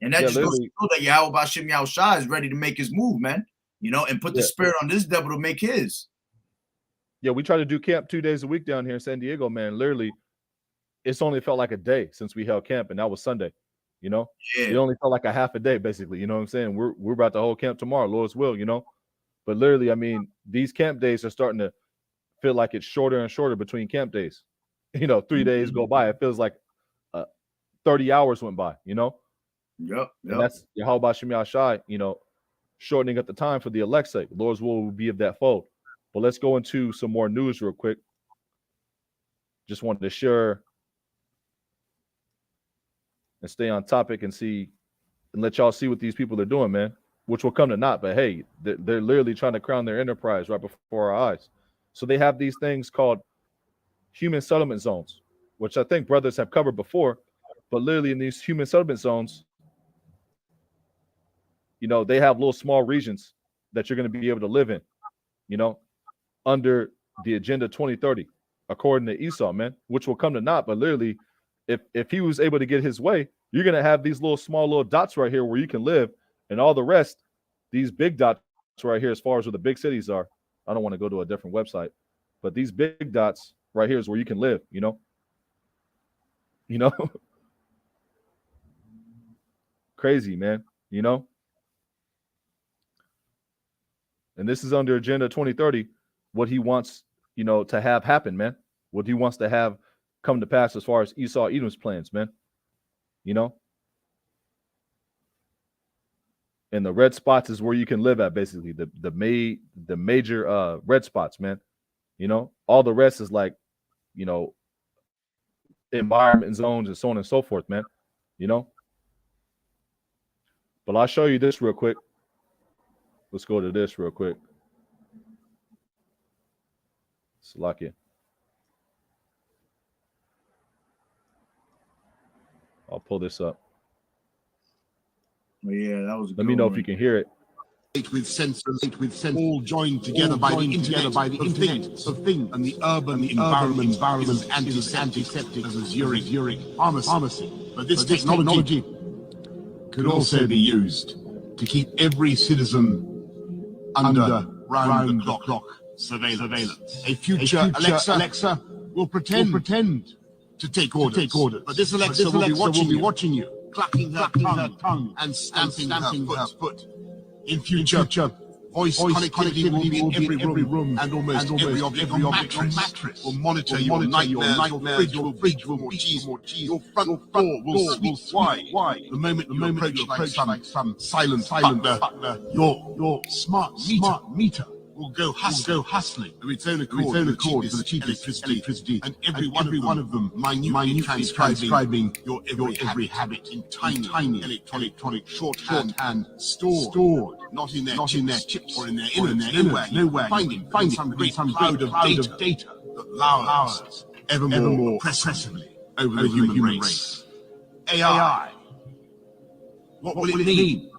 And that just goes to show that Yahweh Bashim Yahushua is ready to make his move, man. You know, and put the spirit on this devil to make his. Yeah, we try to do camp 2 days a week down here in San Diego, man. Literally, it's only felt like a day since we held camp, and that was Sunday. You know, it only felt like a half a day, basically. You know what I'm saying? We're about to hold camp tomorrow, Lord's will. You know. But literally, I mean, these camp days are starting to feel like it's shorter and shorter between camp days. You know, 3 days go by. It feels like 30 hours went by, you know? Yep. And that's Yahweh Bashim Yahshai, you know, shortening up the time for the elect's sake. Lord's will be of that fold. But let's go into some more news real quick. Just wanted to share and stay on topic and let y'all see what these people are doing, man. Which will come to naught, but hey, they're literally trying to crown their enterprise right before our eyes. So they have these things called human settlement zones, which I think brothers have covered before, but literally in these human settlement zones, you know, they have little small regions that you're going to be able to live in, you know, under the Agenda 2030, according to Esau, man, which will come to naught. But literally, if he was able to get his way, you're going to have these little dots right here where you can live. And all the rest, these big dots right here, as far as where the big cities are, I don't want to go to a different website, but these big dots right here is where you can live, you know? You know? Crazy, man, you know? And this is under Agenda 2030, what he wants, you know, to have happen, man. What he wants to have come to pass as far as Esau, Edom's plans, man. You know? And the red spots is where you can live at, basically. The major red spots, man. You know, all the rest is like, you know, environment zones and so on and so forth, man. You know. But I'll show you this real quick. Let's go to this real quick. Salakia. I'll pull this up. Yeah, that was. Let me know if you can hear it. With sense, all joined together by the internet of things, and the urban environment is antiseptic as uric pharmacy. But this technology could also be used to keep every citizen under round-the-clock surveillance. A future Alexa will pretend to take orders, but this Alexa will be watching you. Clucking her tongue and stamping her foot. In future, voice connectivity will be in every room, and almost every object on mattress will monitor your nightmares. Your fridge will be cheese. Your front door will squeak wide. The moment you approach like some silent butler, your smart meter will go hustling of its own accord for the cheapest electricity, and every one of them minutely transcribing your every habit in tiny electronic shorthand stored, not in their chips or in their innards, nowhere. Find it some great cloud of data that lowers ever more oppressively over the human race. AI. What will it mean?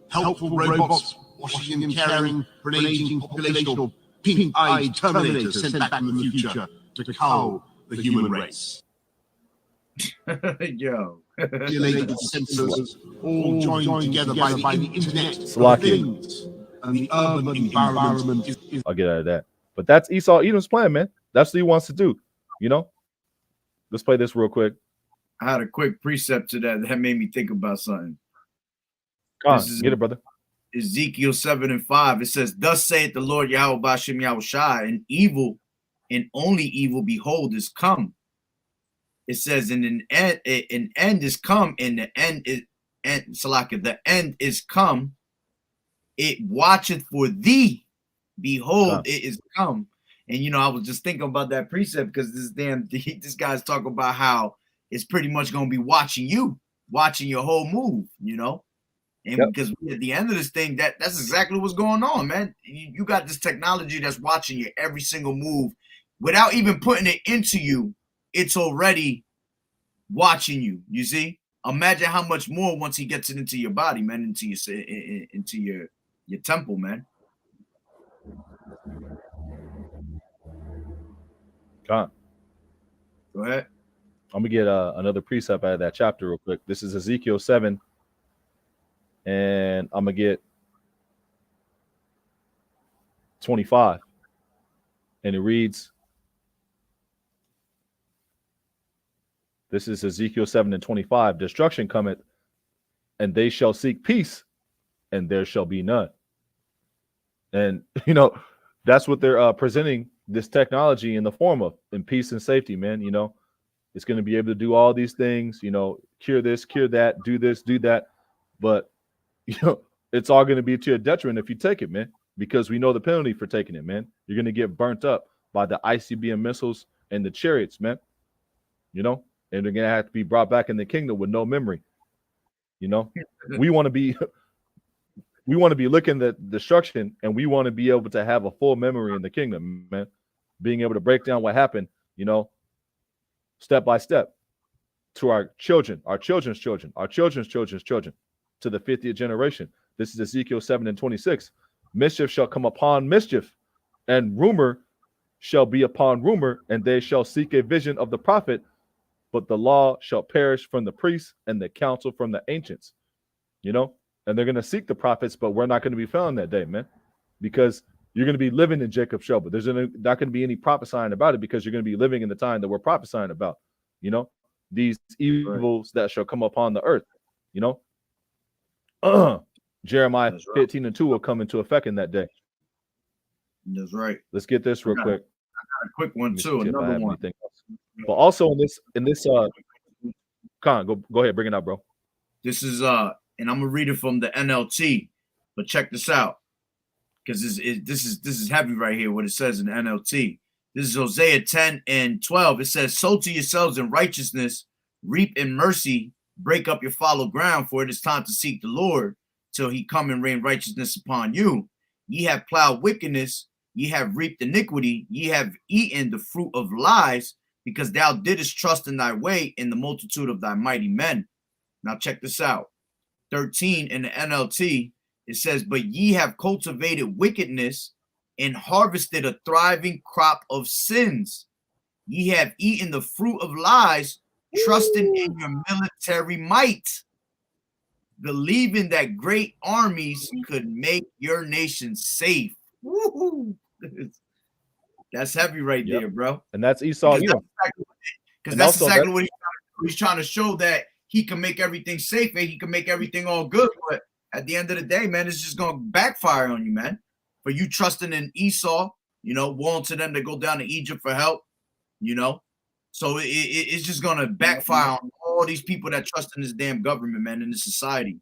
Helpful robots washing and caring for an aging population of pink-eyed Terminators sent back from the future to cull the human race. Yo. Related sensors all joined together by the internet Slack of it. things, and the urban environment is I'll get out of that. But that's Esau Edom's plan, man. That's what he wants to do. You know? Let's play this real quick. I had a quick precept to that made me think about something. Come on, This is get it, brother. Ezekiel 7:5. It says, "Thus saith the Lord Yahweh Bashem Yahushai, and evil, and only evil, behold, is come." It says, "And an end is come, and the end is Salaka, the end is come. It watcheth for thee. Behold, it is come." And you know, I was just thinking about that precept because this guy's talking about how it's pretty much gonna be watching you, watching your whole move, you know. And because at the end of this thing, that's exactly what's going on, man. You got this technology that's watching your every single move without even putting it into you. It's already watching you. You see? Imagine how much more once he gets it into your body, man, into your temple, man. Come on. Go ahead. I'm gonna get another precept out of that chapter real quick. This is Ezekiel 7, and I'm gonna get 25, and it reads, this is Ezekiel 7 and 25. Destruction cometh, and they shall seek peace, and there shall be none. And you know, that's what they're presenting this technology in the form of, in peace and safety, man. You know, it's going to be able to do all these things, you know, cure this, cure that, do this, do that. But, you know, it's all going to be to your detriment if you take it, man, because we know the penalty for taking it, man. You're going to get burnt up by the ICBM missiles and the chariots, man, you know, and they're going to have to be brought back in the kingdom with no memory. You know, we want to be looking at destruction, and we want to be able to have a full memory in the kingdom, man, being able to break down what happened, you know, step by step to our children, our children's children, our children's children's children, to the 50th generation. This is Ezekiel 7 and 26. Mischief shall come upon mischief, and rumor shall be upon rumor, and they shall seek a vision of the prophet, but the law shall perish from the priests and the counsel from the ancients. You know, and they're going to seek the prophets, but we're not going to be found that day, man, because you're going to be living in Jacob's trouble. There's not going to be any prophesying about it, because you're going to be living in the time that we're prophesying about, you know, these evils that shall come upon the earth, you know. Jeremiah 15 and 2 will come into effect in that day. That's right. Let's get this real quick. I got a quick one too. Another one. But also in this Con, go ahead, bring it out, bro. This is and I'm gonna read it from the NLT, but check this out, because this is heavy right here. What it says in the NLT. This is Hosea 10 and 12. It says, "Sow to yourselves in righteousness, reap in mercy, break up your fallow ground, for it is time to seek the Lord till he come and rain righteousness upon you. Ye have plowed wickedness, ye have reaped iniquity, ye have eaten the fruit of lies, because thou didst trust in thy way in the multitude of thy mighty men." Now check this out. 13 in the NLT, it says, "But ye have cultivated wickedness and harvested a thriving crop of sins. Ye have eaten the fruit of lies, trusting in your military might, believing that great armies could make your nation safe." Woo-hoo. That's heavy right there, bro. And that's Esau. Because that's exactly what he's trying to show, that he can make everything safe and he can make everything all good. But at the end of the day, man, it's just going to backfire on you, man. For you trusting in Esau, you know, wanting them to go down to Egypt for help, you know. So it's just going to backfire on all these people that trust in this damn government, man, in this society.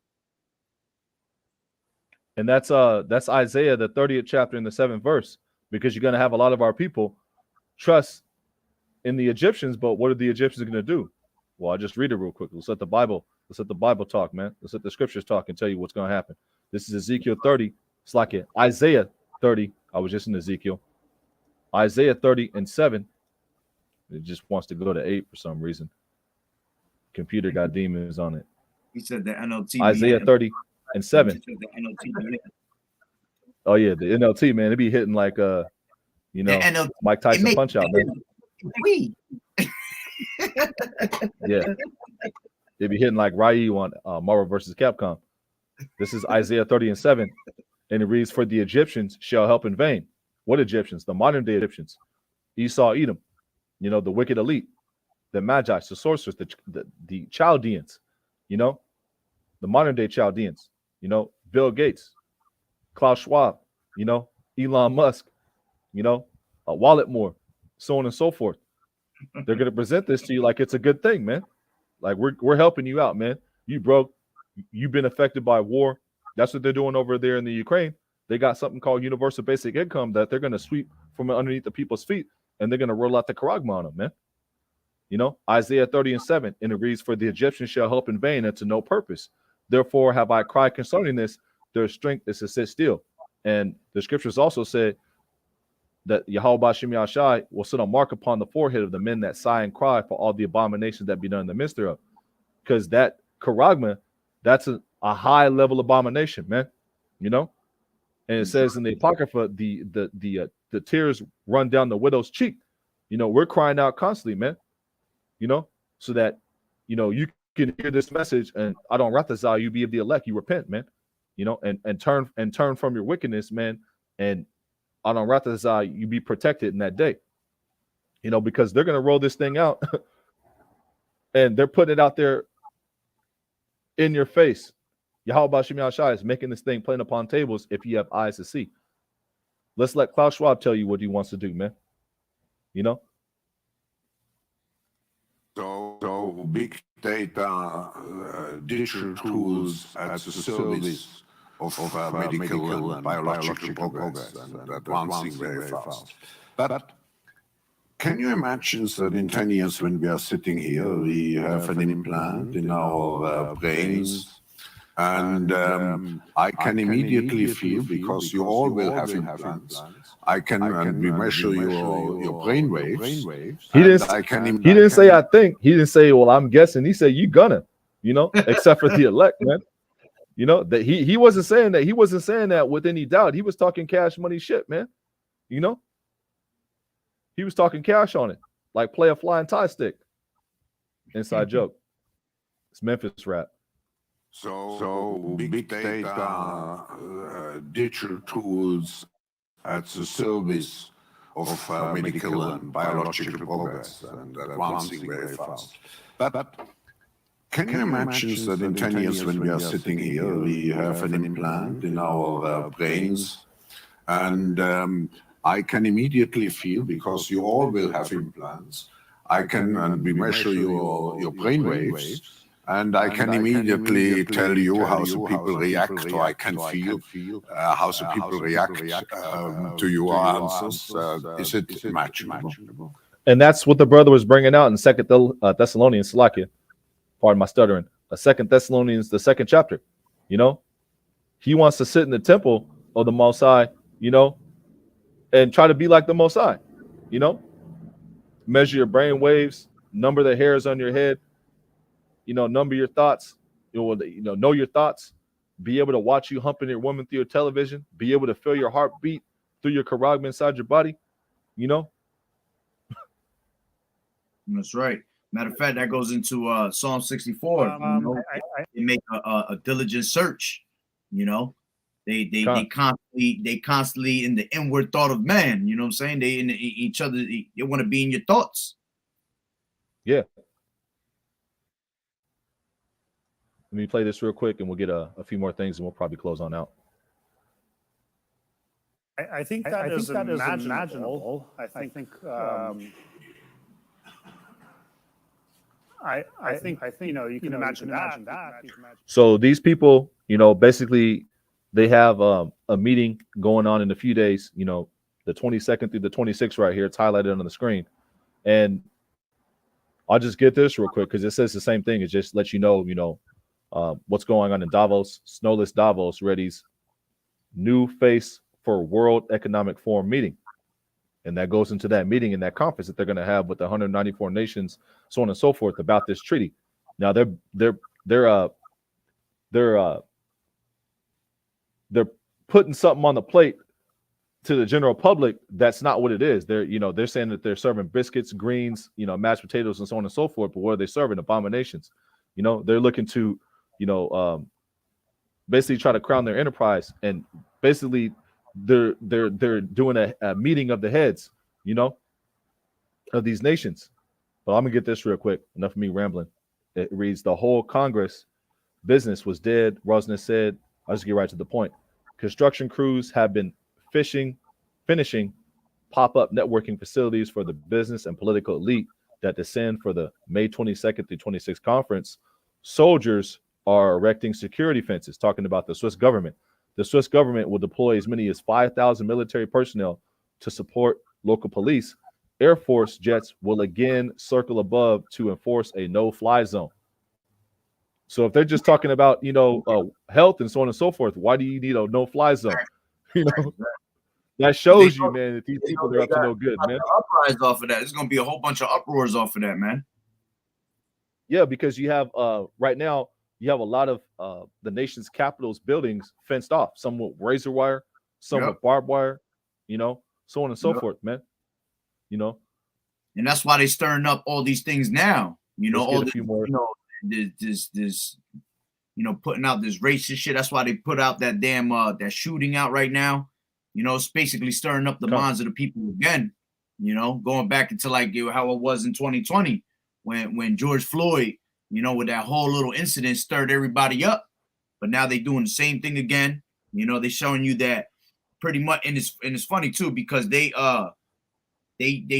And that's Isaiah, the 30th chapter in the 7th verse, because you're going to have a lot of our people trust in the Egyptians, but what are the Egyptians going to do? Well, I'll just read it real quick. Let's let the Bible talk, man. Let's let the scriptures talk and tell you what's going to happen. This is Ezekiel 30. It's like it. Isaiah 30. I was just in Ezekiel. Isaiah 30 and 7. It just wants to go to 8 for some reason. Computer got demons on it. He said the NLT. Isaiah 30 and 7. The NLT. Oh yeah, the NLT, man. It be hitting like Mike Tyson punch out, man. Yeah. They be hitting like Ryu on Marvel versus Capcom. This is Isaiah 30 and 7. And it reads, "For the Egyptians shall help in vain." What Egyptians? The modern day Egyptians. Esau, Edom, the wicked elite, the Magi, the sorcerers, the Chaldeans, the modern day Chaldeans, Bill Gates, Klaus Schwab, Elon Musk, Wallet Moore, so on and so forth. They're going to present this to you like it's a good thing, man. Like we're helping you out, man. You broke, you've been affected by war. That's what they're doing over there in the Ukraine. They got something called universal basic income that they're going to sweep from underneath the people's feet, and they're going to roll out the charagma on them, man. Isaiah 30 and 7, and it reads, "For the Egyptians shall help in vain and to no purpose. Therefore have I cried concerning this, their strength is to sit still." And the scriptures also said that Yahweh Bashim Yashai will set a mark upon the forehead of the men that sigh and cry for all the abominations that be done in the midst thereof. Because that charagma, that's a high level abomination, man. And it says in the Apocrypha, the tears run down the widow's cheek. We're crying out constantly, man. So that you can hear this message, and I don't ratazal you be of the elect, you repent, man. And turn from your wickedness, man. And I don't ratazal you be protected in that day. Because they're gonna roll this thing out, and they're putting it out there in your face. Yahweh Bashim Yashai is making this thing plain upon tables if you have eyes to see. Let's let Klaus Schwab tell you what he wants to do, man. So big data, digital tools at the service of medical and biological progress and advancing very fast. But can you imagine that in 10 years when we are sitting here, we have an implant in our brains, and I can immediately feel, because you all will have implants, I can we measure your brain waves. He didn't say I think. He didn't say, well, I'm guessing. He said you gonna, except for the elect, man. That he wasn't saying that. He wasn't saying that with any doubt. He was talking cash money shit, man. He was talking cash on it, like play a flying tie stick. Inside joke. It's Memphis rap. So big data, digital tools at the service of medical and biological progress and advancing very fast. But can you imagine that in 10 years when we are sitting here, we have an implant in our brains, and I can immediately feel, because you all will have implants, and we measure your brain waves, and I can immediately tell you how the people react, or I can feel how the people react to your answers. Is it imaginable? And that's what the brother was bringing out in Second Thessalonians, Salakia. Pardon my stuttering. Second Thessalonians, the 2nd chapter. He wants to sit in the temple of the Most High, and try to be like the Most High. Measure your brain waves, number the hairs on your head. Number your thoughts, know your thoughts, be able to watch you humping your woman through your television, be able to feel your heartbeat through your charagma inside your body, That's right. Matter of fact, that goes into Psalm 64. They make a diligent search, They constantly in the inward thought of man, you know what I'm saying? They in each other, they want to be in your thoughts. Yeah. Let me play this real quick, and we'll get a few more things, and we'll probably close on out. I think that is imaginable. I think you can imagine that. So these people, basically they have a meeting going on in a few days. You know, the 22nd through the 26th, right here. It's highlighted on the screen, and I'll just get this real quick because it says the same thing. It just lets you know, what's going on in Davos. Snowless Davos readies new face for World Economic Forum meeting. And that goes into that meeting and that conference that they're going to have with the 194 nations, so on and so forth, about this treaty. Now they're putting something on the plate to the general public that's not what it is. They're saying that they're serving biscuits, greens, mashed potatoes, and so on and so forth. But what are they serving? Abominations. They're looking to, basically try to crown their enterprise, and basically they're doing a meeting of the heads, of these nations. But I'm gonna get this real quick. Enough of me rambling. It reads: the whole Congress business was dead. Rosner said. I'll just get right to the point. Construction crews have been finishing pop-up networking facilities for the business and political elite that descend for the May 22nd through 26th conference. Soldiers are erecting security fences, talking about the Swiss government. The Swiss government will deploy as many as 5,000 military personnel to support local police. Air Force jets will again circle above to enforce a no-fly zone. So if they're just talking about, health and so on and so forth, why do you need a no-fly zone? That shows you, man, that these people are up to no good, man. Uprise off of that. There's going to be a whole bunch of uproars off of that, man. Yeah, because you have right now, you have a lot of the nation's capital's buildings fenced off, some with razor wire, some with barbed wire, so on and so forth, man. And that's why they're stirring up all these things now. All this, this putting out this racist shit. That's why they put out that damn that shooting out right now. It's basically stirring up the minds of the people again. Going back into like how it was in 2020 when George Floyd, with that whole little incident stirred everybody up. But now they're doing the same thing again. They're showing you that pretty much, and it's funny too because they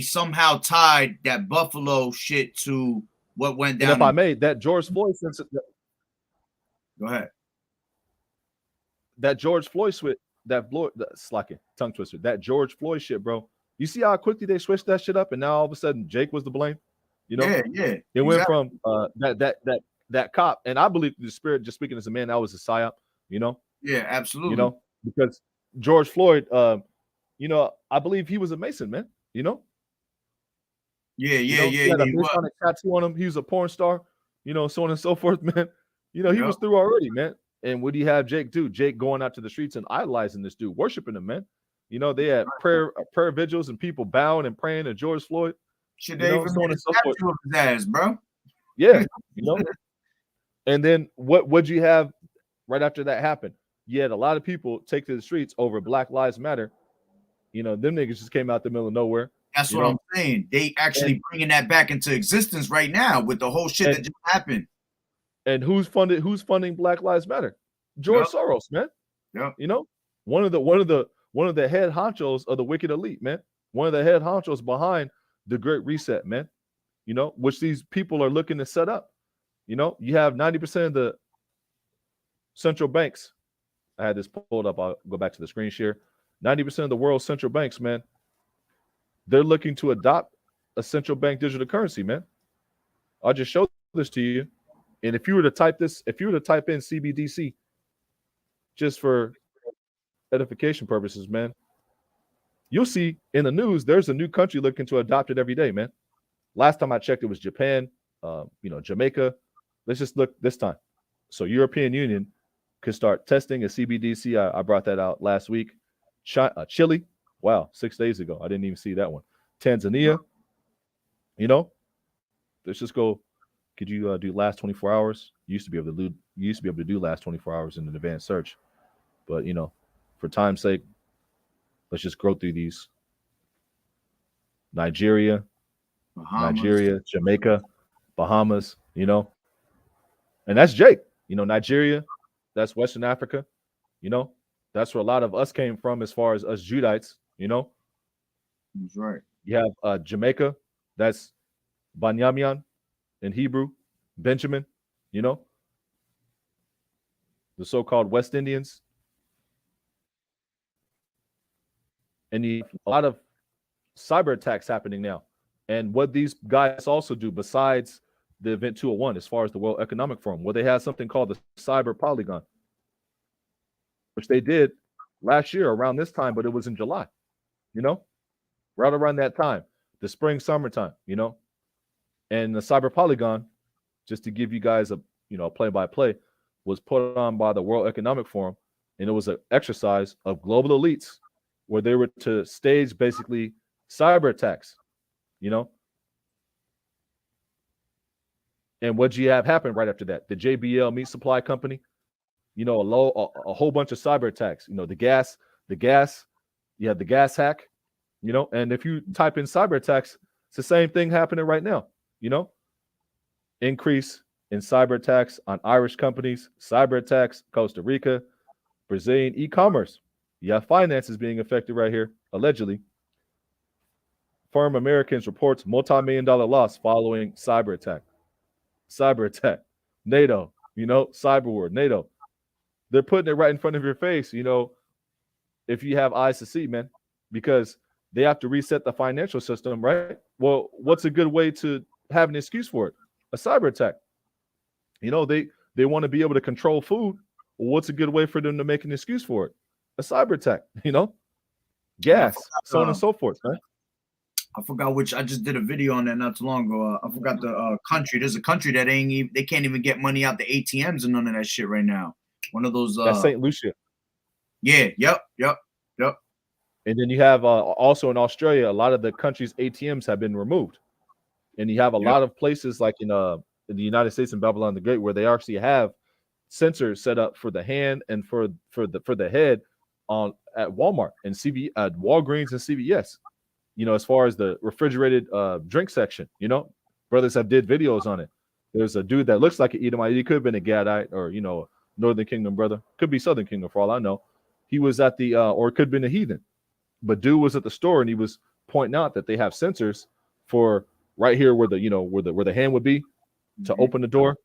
somehow tied that Buffalo shit to what went down. And if I may, that George Floyd go ahead. That George Floyd tongue twister. That George Floyd shit, bro. You see how quickly they switched that shit up, and now all of a sudden Jake was to blame. Yeah. It went from that cop, and I believe the spirit, just speaking as a man, that was a psyop. Yeah, absolutely. Because George Floyd, I believe he was a Mason, man. Yeah. He had a Masonic tattoo on him. He was a porn star, so on and so forth, man. He was through already, man. And what do you have Jake do? Jake going out to the streets and idolizing this dude, worshiping him, man. They had prayer vigils and people bowing and praying to George Floyd. Should they even made a statue of his ass, bro? Yeah, And then what'd you have right after that happened? You had a lot of people take to the streets over Black Lives Matter. Them niggas just came out the middle of nowhere. That's what I'm saying. They actually bringing that back into existence right now with the whole shit that just happened. And who's funding Black Lives Matter? George Soros, man. Yeah. One of the head honchos of the wicked elite, man. One of the head honchos behind the Great Reset, man. Which these people are looking to set up. You have 90% of the central banks. I had this pulled up. I'll go back to the screen share. 90% of the world's central banks, man, they're looking to adopt a central bank digital currency, man. I'll just show this to you. And if you were to type in CBDC, just for edification purposes, man, you'll see in the news there's a new country looking to adopt it every day, man. Last time I checked, it was Japan, Jamaica. Let's just look this time. So European Union could start testing a CBDC. I brought that out last week. Chile, wow, 6 days ago. I didn't even see that one. Tanzania, let's just go. Could you do last 24 hours? You used to be able to do last 24 hours in an advanced search, but for time's sake, let's just go through these. Nigeria, Jamaica, Bahamas, and that's Jake. Nigeria, that's Western Africa. That's where a lot of us came from as far as us Judites. That's right. You have Jamaica, that's Banyamian in Hebrew, Benjamin, the so-called West Indians, and a lot of cyber attacks happening now. And what these guys also do, besides the Event 201, as far as the World Economic Forum, where they have something called the Cyber Polygon, which they did last year around this time, but it was in July, right around that time, the spring, summertime, and the Cyber Polygon, just to give you guys a play-by-play, was put on by the World Economic Forum, and it was an exercise of global elites where they were to stage basically cyber attacks, And what you have happen right after that? The JBL meat supply company, a whole bunch of cyber attacks. The gas, you have the gas hack, and if you type in cyber attacks, it's the same thing happening right now, increase in cyber attacks on Irish companies, cyber attacks, Costa Rica, Brazilian e-commerce. You have finances being affected right here, allegedly. Firm Americans reports multi-million-dollar loss following cyber attack. NATO, cyber war, NATO. They're putting it right in front of your face, if you have eyes to see, man, because they have to reset the financial system, right? Well, what's a good way to have an excuse for it? A cyber attack. They want to be able to control food. Well, what's a good way for them to make an excuse for it? A cyber attack, gas, so on and so forth, right? I forgot which. I just did a video on that not too long ago. I forgot the country. There's a country that they can't even get money out the ATMs and none of that shit right now. One of those. That's St. Lucia. Yeah. Yep. And then you have also in Australia, a lot of the country's ATMs have been removed, and you have a lot of places like in the United States and Babylon the Great where they actually have sensors set up for the hand and for the head at Walmart and at Walgreens and CVS. As far as the refrigerated drink section, brothers have did videos on it. There's a dude that looks like an Edomite. He could have been a Gadite or, Northern Kingdom brother. Could be Southern Kingdom for all I know. He was at the, or it could have been a heathen. But dude was at the store and he was pointing out that they have sensors for right here where the hand would be to open the door.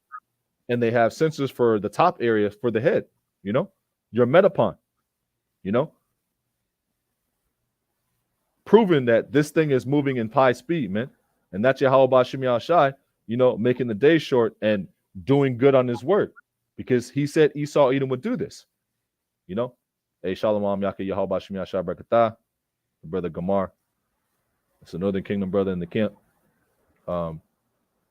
And they have sensors for the top area for the head, your metapon, proving that this thing is moving in pi speed, man. And that's Yahweh Shem Shai, making the day short and doing good on his word. Because he said Esau Edom would do this. Hey, Shalom, Yaka Yahweh Shem Shai Barakatah, brother Gamar. It's a Northern Kingdom brother in the camp. Let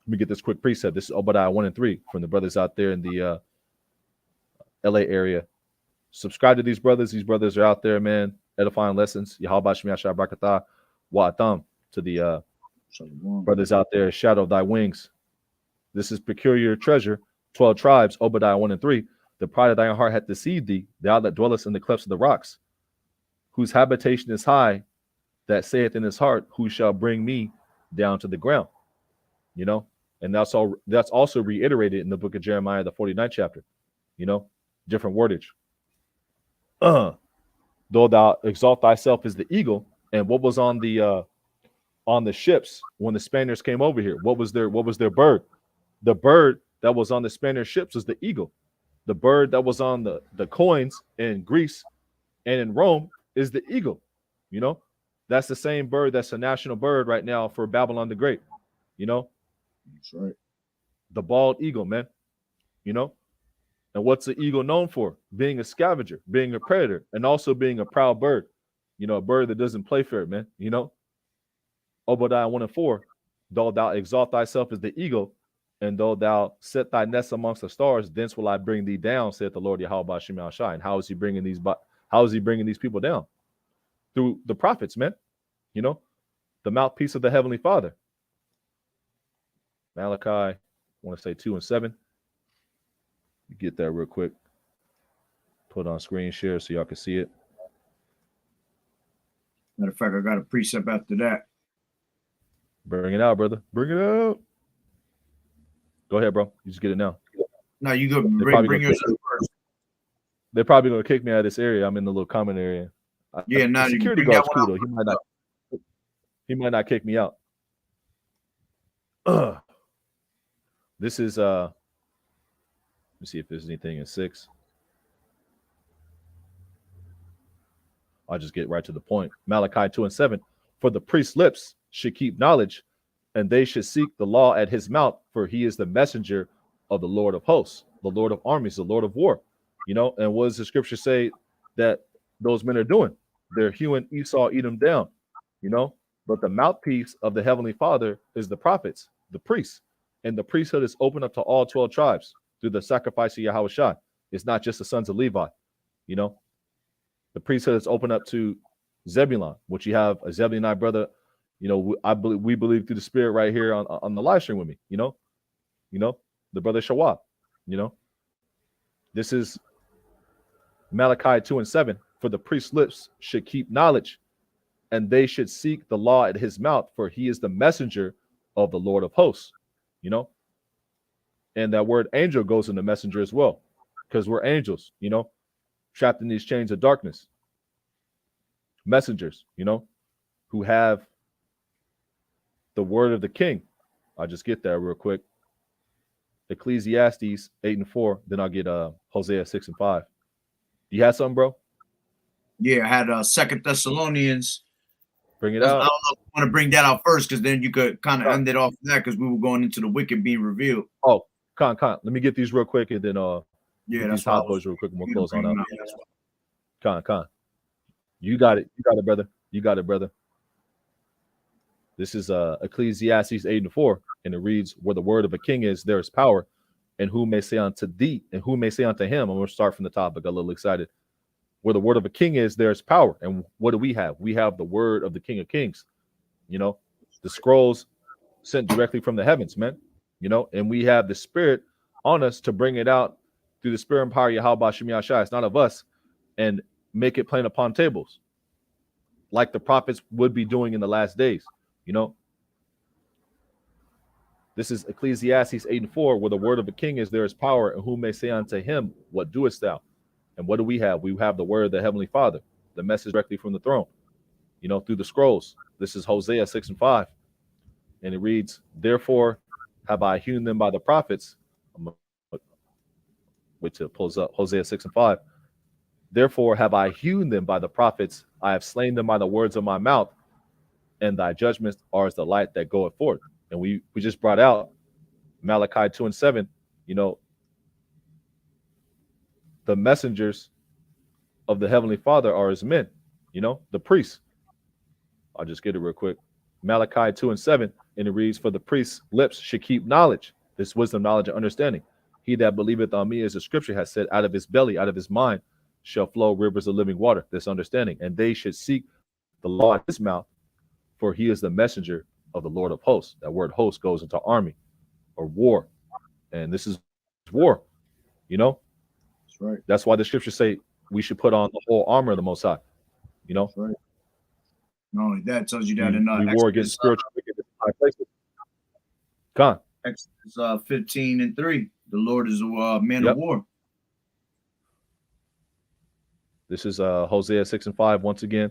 me get this quick precept. This is Obadiah 1 and 3 from the brothers out there in the LA area. Subscribe to these brothers. These brothers are out there, man. Edifying lessons. Yahweh Shem Yashai Barakatah. Wa'atam to the brothers out there. Shadow of thy wings. This is peculiar treasure. 12 tribes. Obadiah 1 and 3. The pride of thine heart hath deceived thee. Thou that dwellest in the clefts of the rocks, whose habitation is high, that saith in his heart, who shall bring me down to the ground? And that's also reiterated in the book of Jeremiah, the 49th chapter. Different wordage. Though thou exalt thyself as the eagle. And what was on the ships when the Spaniards came over here? What was their bird? The bird that was on the Spanish ships was the eagle. The bird that was on the coins in Greece and in Rome is the eagle. That's the same bird that's a national bird right now for Babylon the Great. That's right. The bald eagle, man. And what's the eagle known for? Being a scavenger, being a predator, and also being a proud bird. A bird that doesn't play fair, man. Obadiah 1 and 4. Though thou exalt thyself as the eagle, and though thou set thy nest amongst the stars, thence will I bring thee down, saith the Lord Yahweh Shem Shai. And how is he bringing these people down? Through the prophets, man. The mouthpiece of the Heavenly Father. Malachi, I want to say 2 and 7. Get that real quick. Put on screen share so y'all can see it. Matter of fact, I got a precept after that. Bring it out, brother. Bring it out. Go ahead, bro. You just get it now. No, you go. Bring yourself first. They're probably going to kick me out of this area. I'm in the little comment area. Yeah, no, the security guard's cool, though. He might not kick me out. This is let me see if there's anything in 6. I'll just get right to the point. Malachi 2:7. For the priest's lips should keep knowledge, and they should seek the law at his mouth, for he is the messenger of the Lord of hosts, the Lord of armies, the Lord of war. And what does the scripture say that those men are doing? They're hewing Esau, Edom down, But the mouthpiece of the Heavenly Father is the prophets, the priests. And the priesthood is open up to all 12 tribes through the sacrifice of Yahushua. It's not just the sons of Levi, The priesthood is open up to Zebulon, which you have a Zebulonite brother. We believe through the Spirit right here on the live stream with me. The brother Shawab. This is Malachi 2:7. For the priest's lips should keep knowledge, and they should seek the law at his mouth, for he is the messenger of the Lord of hosts. And that word angel goes into messenger as well, because we're angels, trapped in these chains of darkness. Messengers, who have the word of the king. I'll just get that real quick. Ecclesiastes 8:4. Then I'll get Hosea 6:5. Do you have something, bro? Yeah, I had 2 Thessalonians. Bring it I out. don't know if you want to bring that out first, because then you could kind of end it off that, because we were going into the wicked being revealed. Oh, Con. Let me get these real quick, and then yeah, that's these hot boys real quick, and we'll close on out. Con. You got it, brother. This is Ecclesiastes 8:4, and it reads, where the word of a king is, there is power, and who may say unto thee, and who may say unto him? I'm going to start from the top. I got a little excited. Where the word of a king is, there is power. And what do we have? We have the word of the King of Kings, the scrolls sent directly from the heavens, man, and we have the Spirit on us to bring it out through the Spirit and power of Yahweh Shem Yahshai. It's not of us, and make it plain upon tables, like the prophets would be doing in the last days. This is Ecclesiastes 8:4, where the word of the king is, there is power, and who may say unto him, what doest thou? And what do we have? We have the word of the Heavenly Father, the message directly from the throne, through the scrolls. This is Hosea 6:5. And it reads, therefore have I hewn them by the prophets. Wait till it pulls up. Hosea 6:5. Therefore have I hewn them by the prophets. I have slain them by the words of my mouth, and thy judgments are as the light that goeth forth. And we just brought out Malachi 2:7, the messengers of the Heavenly Father are his men, the priests. I'll just get it real quick. Malachi 2:7, and it reads, for the priest's lips should keep knowledge, this wisdom, knowledge, and understanding. He that believeth on me, as the scripture has said, out of his belly, out of his mind, shall flow rivers of living water, this understanding. And they should seek the law at his mouth, for he is the messenger of the Lord of hosts. That word host goes into army or war. And this is war, That's right. That's why the scriptures say we should put on the whole armor of the Most High, That's right. Not only that, it tells you that we war against spiritual wickedness in high places. Con. Exodus 15:3. The Lord is a man of war. This is Hosea 6:5 once again,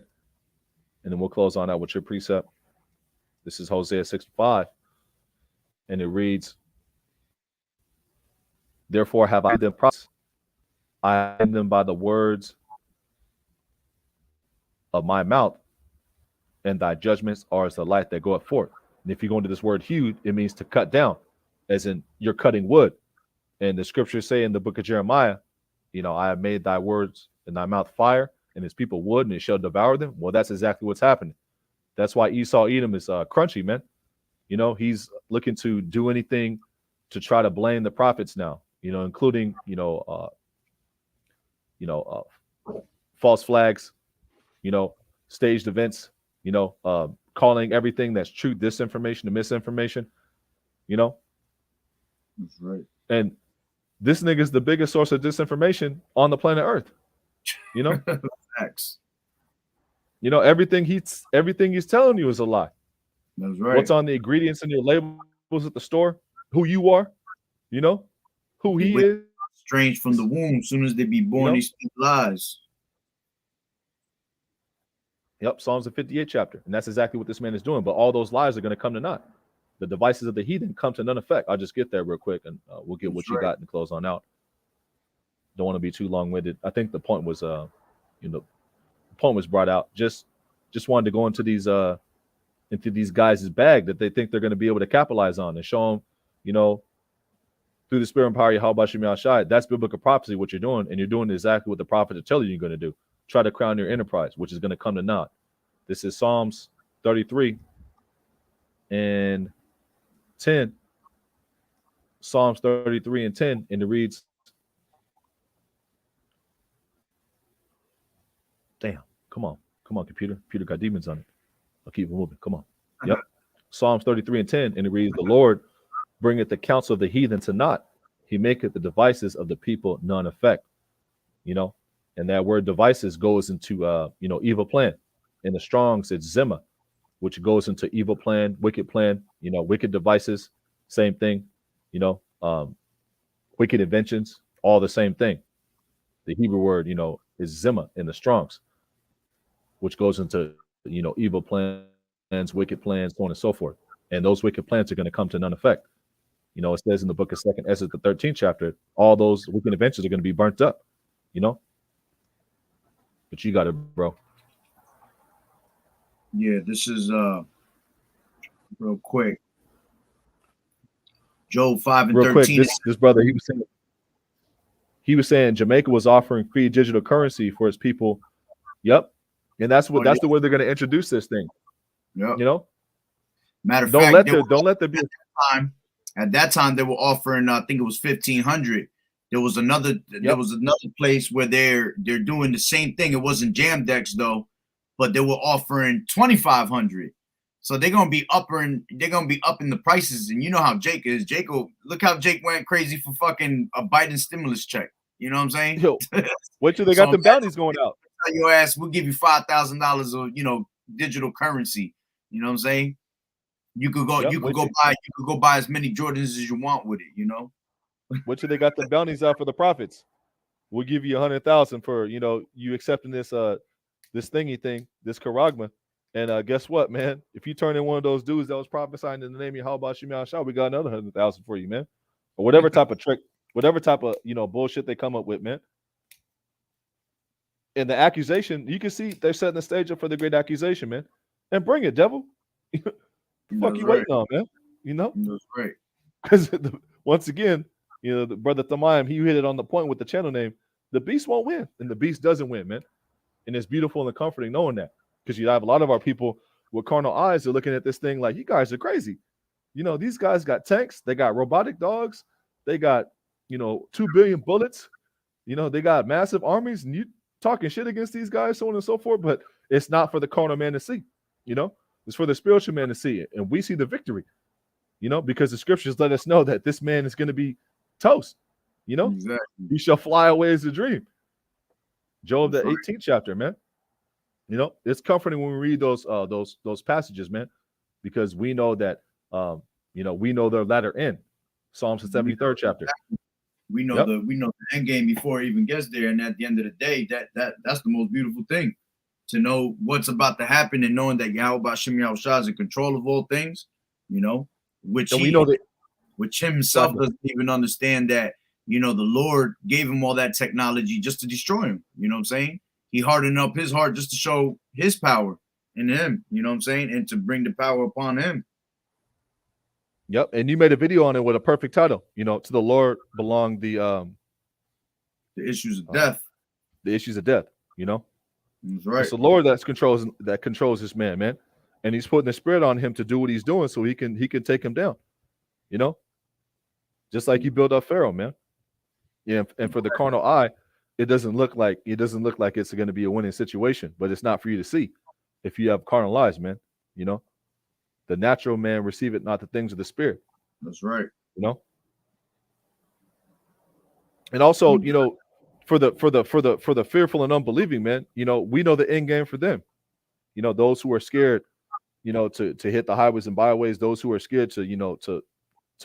and then we'll close on out with your precept. This is Hosea 6:5, and it reads, therefore have I them prophets, I am them by the words of my mouth, and thy judgments are as the light that goeth forth. And if you go into this word hewed, it means to cut down, as in you're cutting wood. And the scriptures say in the book of Jeremiah, I have made thy words in thy mouth fire, and his people wood, and it shall devour them. Well, that's exactly what's happening. That's why Esau Edom is crunchy, man. He's looking to do anything to try to blame the prophets now, including, false flags, staged events, calling everything that's true disinformation to misinformation, That's right. And this nigga's the biggest source of disinformation on the planet Earth. Facts. Everything he's telling you is a lie. That's right. What's on the ingredients in your labels at the store, who you are, who he is. Strange from the womb. As soon as they be born, they speak lies. Yep, Psalms the 58th chapter. And that's exactly what this man is doing. But all those lies are going to come to naught. The devices of the heathen come to none effect. I'll just get there real quick, and we'll get what you got and close on out. Don't want to be too long-winded. I think the point was, point was brought out. Just wanted to go into these guys' bag that they think they're going to be able to capitalize on and show them, you know, through the spirit and power of Yahweh Shem Yahshai. That's biblical prophecy, what you're doing, and you're doing exactly what the prophet is telling you you're going to do. Try to crown your enterprise, which is going to come to naught. This is Psalms 33 and 10. Psalms 33 and 10, and it reads, damn, come on, computer. Computer got demons on it. I'll keep it moving. Come on. Yep. Psalms 33 and 10, and it reads, the Lord bringeth the counsel of the heathen to naught. He maketh the devices of the people none effect. You know, and that word devices goes into, evil plan. In the Strong's, it's Zimma, which goes into evil plan, wicked plan, wicked devices, same thing, wicked inventions, all the same thing. The Hebrew word, is Zimma in the Strong's, which goes into, evil plans, wicked plans, so on and so forth. And those wicked plans are going to come to none effect. It says in the book of 2nd Ezra, the 13th chapter, all those wicked inventions are going to be burnt up, But you got it, bro. Yeah, this is real quick. Job 5 and real 13. Quick, this brother, he was saying Jamaica was offering free digital currency for its people. Yep. And that's the way they're going to introduce this thing. Yep. Matter of don't fact, let there be at that time they were offering, I think it was 1,500. There was another place where they're doing the same thing. It wasn't Jamdex though, but they were offering 2,500. So they're gonna be upping the prices. And you know how Jake is. Look how Jake went crazy for fucking a Biden stimulus check. You know what I'm saying? Yo, wait till they got the bounties going out. Tell your ass, we'll give you $5,000 of digital currency. You know what I'm saying? You could go buy as many Jordans as you want with it. Wait till they got the bounties out for the prophets. We'll give you 100,000 for you accepting this thingy thing, this charagma. And guess what, man? If you turn in one of those dudes that was prophesying in the name of Yahweh Shem Yahshua, we got another 100,000 for you, man. Or whatever type of trick, whatever type of bullshit they come up with, man. And the accusation, you can see they're setting the stage up for the great accusation, man. And bring it, devil. Fuck you waiting on, man. That's right. Because once again, the brother Thamayim, he hit it on the point with the channel name. The beast won't win, and the beast doesn't win, man. And it's beautiful and comforting knowing that, because you have a lot of our people with carnal eyes are looking at this thing like, you guys are crazy. These guys got tanks, they got robotic dogs, they got 2 billion bullets, they got massive armies, and you talking shit against these guys, so on and so forth. But it's not for the carnal man to see, it's for the spiritual man to see it, and we see the victory, because the scriptures let us know that this man is going to be toast. Exactly. He shall fly away as a dream. Job, the 18th chapter, man. It's comforting when we read those passages, man, because we know that we know their latter end. Psalms the 73rd chapter. We know the end game before it even gets there, and at the end of the day, that's the most beautiful thing, to know what's about to happen and knowing that Yahweh Shem Yahushua is in control of all things. Which himself doesn't even understand that. The Lord gave him all that technology just to destroy him. You know what I'm saying? He hardened up his heart just to show his power in him. You know what I'm saying? And to bring the power upon him. Yep. And you made a video on it with a perfect title. To the Lord belong the issues of death. The issues of death. That's right. It's the Lord that controls this man. And he's putting the spirit on him to do what he's doing so he can take him down. Just like he built up Pharaoh, man. Yeah, and for the carnal eye, it doesn't look like it's going to be a winning situation, but it's not for you to see if you have carnal eyes, man. The natural man receiveth not the things of the spirit. That's right. And also, for the fearful and unbelieving, man, we know the end game for them. Those who are scared, to hit the highways and byways, those who are scared to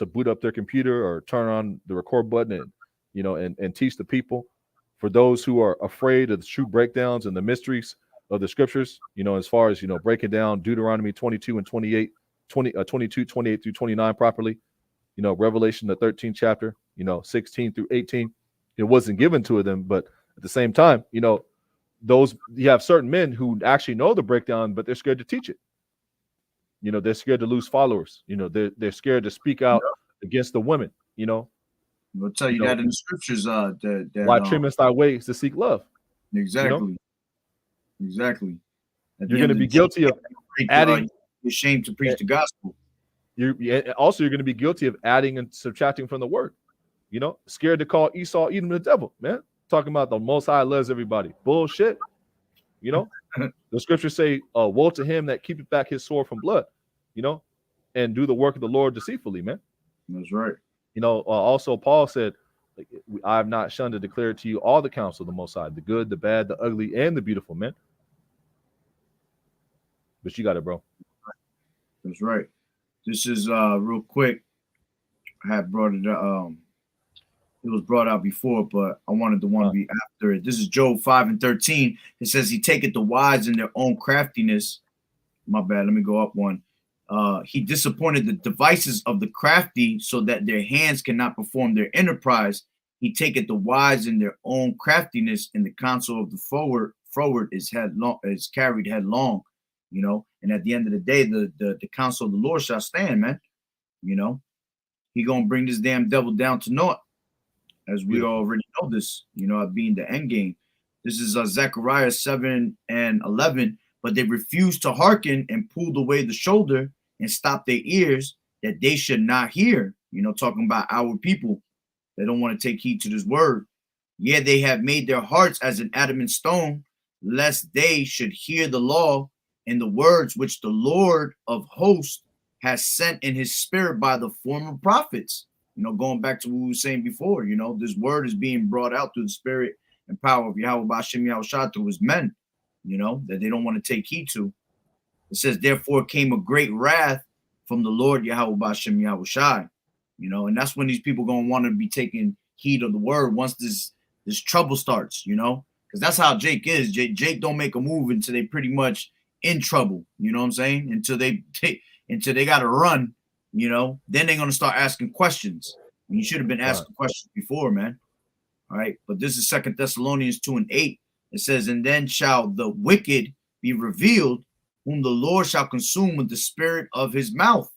boot up their computer or turn on the record button and teach the people. For those who are afraid of the true breakdowns and the mysteries of the scriptures, as far as, breaking down Deuteronomy 22 and 28, 22, 28 through 29 properly, Revelation, the 13th chapter, 16 through 18, it wasn't given to them. But at the same time, you have certain men who actually know the breakdown, but they're scared to teach it. You know, they're scared to lose followers. You know, they're scared to speak out against the women. You know, We'll tell you that in the scriptures. Why trimmest thy ways to seek love? Exactly. You know? Exactly. You're going to be guilty of adding. You're ashamed to preach the gospel. You're going to be guilty of adding and subtracting from the word. You know, scared to call Esau, Edom the devil, man. Talking about the Most High loves everybody. Bullshit. You know, the scriptures say, woe to him that keepeth back his sword from blood, you know, and do the work of the Lord deceitfully, man. That's right. You know, also Paul said, I have not shunned to declare to you all the counsel of the Most High, the good, the bad, the ugly, and the beautiful, man. But you got it, bro. That's right. This is real quick. I had brought it up. It was brought out before, but I wanted the one to be after it. This is Job 5:13. It says, he taketh the wise in their own craftiness. My bad. Let me go up one. He disappointed the devices of the crafty so that their hands cannot perform their enterprise. He taketh the wise in their own craftiness, and the counsel of the forward is carried headlong, you know. And at the end of the day, the counsel of the Lord shall stand, man. You know, he gonna bring this damn devil down to naught, as we already know this, you know, being the end game. This is Zechariah 7:11. But they refused to hearken and pulled away the shoulder and stopped their ears that they should not hear. You know, talking about our people. They don't want to take heed to this word. Yeah, they have made their hearts as an adamant stone, lest they should hear the law and the words which the Lord of hosts has sent in his spirit by the former prophets. You know, going back to what we were saying before, you know, this word is being brought out through the spirit and power of Yahweh B'Shem Yahushua through his men, you know, that they don't want to take heed to. It says, therefore came a great wrath from the Lord Yahweh B'Shem Yahushua, you know, and that's when these people going to want to be taking heed of the word once this trouble starts, you know, because that's how Jake is. Jake don't make a move until they pretty much in trouble, you know what I'm saying? Until they got to run, you know, then they're going to start asking questions. And you should have been asking questions before, man. All right. But this is 2 Thessalonians 2:8. It says, and then shall the wicked be revealed, whom the Lord shall consume with the spirit of his mouth.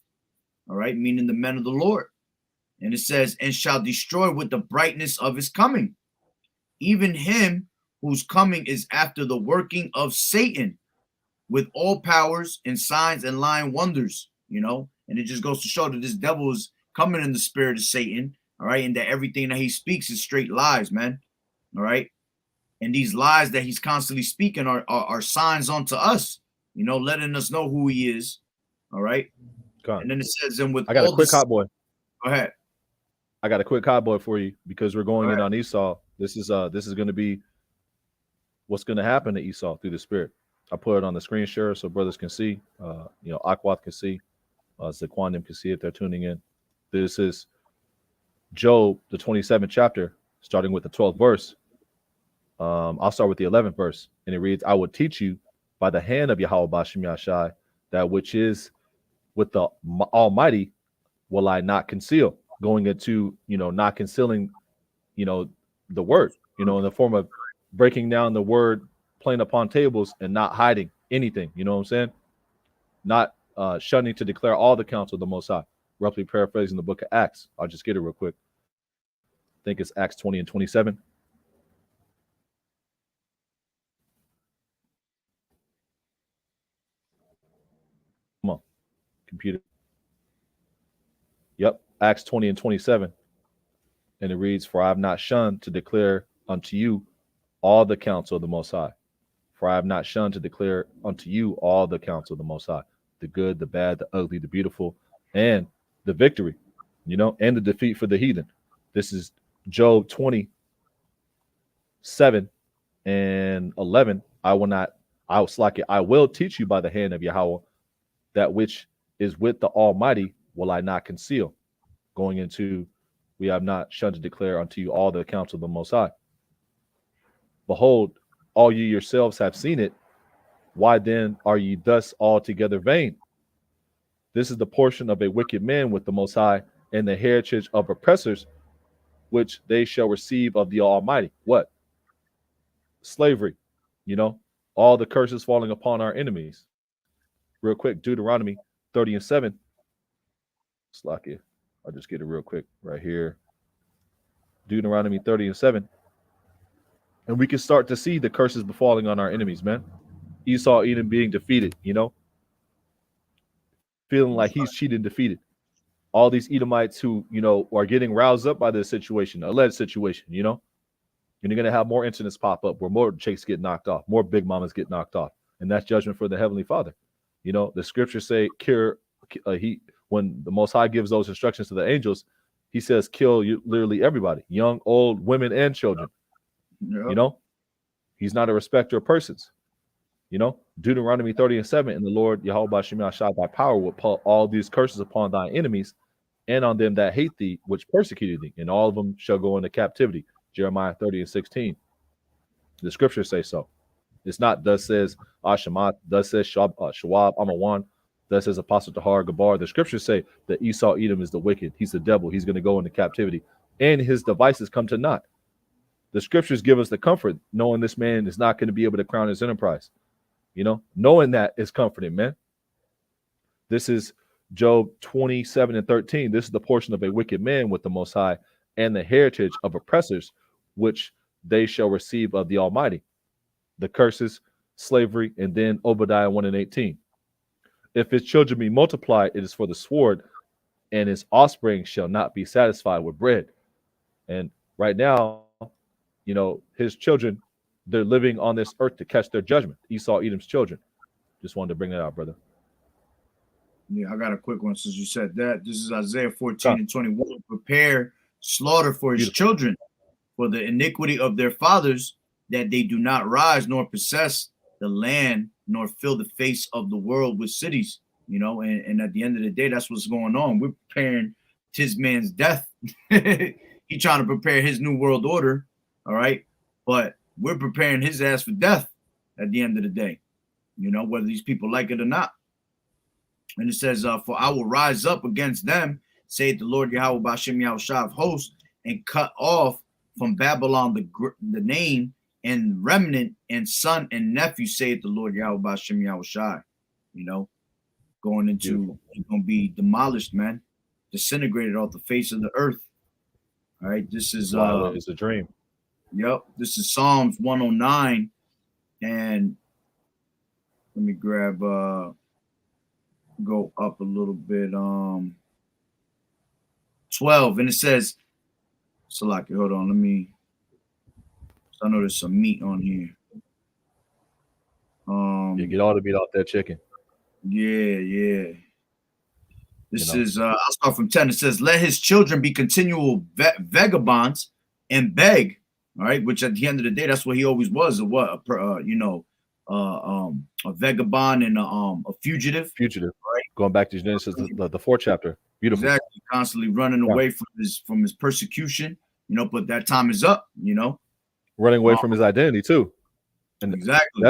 All right. Meaning the men of the Lord. And it says, and shall destroy with the brightness of his coming, even him whose coming is after the working of Satan, with all powers and signs and lying wonders, you know. And it just goes to show that this devil is coming in the spirit of Satan, all right, and that everything that he speaks is straight lies, man, all right. And these lies that he's constantly speaking are signs unto us, you know, letting us know who he is, all right. And then it says, and with I got a quick hot boy. Go ahead. I got a quick hot boy for you because we're going in on Esau. This is going to be what's going to happen to Esau through the spirit. I put it on the screen share so brothers can see. You know, Aquath can see. Zaquandim can see if they're tuning in. This is Job, the 27th chapter, starting with the 12th verse. I'll start with the 11th verse, and it reads, I will teach you by the hand of Yahweh B'Shem Yahushua that which is with the Almighty will I not conceal. Going into, you know, not concealing, you know, the word, you know, in the form of breaking down the word, playing upon tables, and not hiding anything. You know what I'm saying? Not shunning to declare all the counsel of the Most High. Roughly paraphrasing the book of Acts. I'll just get it real quick. I think it's Acts 20 and 27. Come on, computer. Yep, Acts 20 and 27. And it reads, for I have not shunned to declare unto you all the counsel of the Most High. For I have not shunned to declare unto you all the counsel of the Most High, the good, the bad, the ugly, the beautiful, and the victory, you know, and the defeat for the heathen. This is Job 27 and 11. I will teach you by the hand of Yahweh that which is with the Almighty will I not conceal. Going into, we have not shunned to declare unto you all the counsel of the Most High. Behold, all you yourselves have seen it. Why then are ye thus altogether vain? This is the portion of a wicked man with the Most High, and the heritage of oppressors, which they shall receive of the Almighty. What? Slavery. You know, all the curses falling upon our enemies. Real quick, Deuteronomy 30 and 7. Slack. I'll just get it real quick right here. Deuteronomy 30 and 7. And we can start to see the curses befalling on our enemies, man. Esau Edom being defeated, you know, feeling like he's cheated and defeated. All these Edomites who, you know, are getting roused up by this situation, alleged situation, you know, and you're going to have more incidents pop up where more chicks get knocked off, more big mamas get knocked off. And that's judgment for the Heavenly Father. You know, the scriptures say, when the Most High gives those instructions to the angels, he says, kill literally everybody, young, old, women, and children. Yep. You know, he's not a respecter of persons. You know, Deuteronomy 30 and 7, and the Lord Yahweh Shem Yahshua by power will put all these curses upon thy enemies and on them that hate thee, which persecuted thee, and all of them shall go into captivity. Jeremiah 30 and 16. The scriptures say so. It's not thus says Ashamat, thus says Shawab, Amawan, thus says Apostle Tahar, Gabar. The scriptures say that Esau Edom is the wicked. He's the devil. He's going to go into captivity, and his devices come to naught. The scriptures give us the comfort, knowing this man is not going to be able to crown his enterprise. You know, knowing that is comforting, man. This is Job 27 and 13. This is the portion of a wicked man with the Most High and the heritage of oppressors, which they shall receive of the Almighty. The curses, slavery, and then Obadiah 1 and 18. If his children be multiplied, it is for the sword, and his offspring shall not be satisfied with bread. And right now, you know, his children, they're living on this earth to catch their judgment. Esau, Edom's children. Just wanted to bring that out, brother. Yeah, I got a quick one since you said that. This is Isaiah 14 and 21. Prepare slaughter for his children, for the iniquity of their fathers, that they do not rise nor possess the land, nor fill the face of the world with cities. You know, and at the end of the day, that's what's going on. We're preparing his man's death. He trying to prepare his new world order. All right. But we're preparing his ass for death at the end of the day, you know, whether these people like it or not. And it says, for I will rise up against them, saith the Lord Yahweh B'Shem Yahushua of hosts, and cut off from Babylon the name and remnant and son and nephew, saith the Lord Yahweh B'Shem Yahushua. You know, going into, it's going to be demolished, man, disintegrated off the face of the earth. All right, this is it's a dream. Yep, this is Psalms 109, and let me grab go up a little bit, 12, and it says, Salaki, hold on, let me, I know there's some meat on here. You get all the meat off that chicken. Yeah. This is I'll start from 10. It says, let his children be continual vagabonds and beg. All right, which at the end of the day, that's what he always was. A vagabond and a fugitive. Fugitive, right? Going back to Genesis, the fourth chapter. Beautiful. Exactly, constantly running away from his persecution. You know, but that time is up. You know, running away from his identity too. And exactly,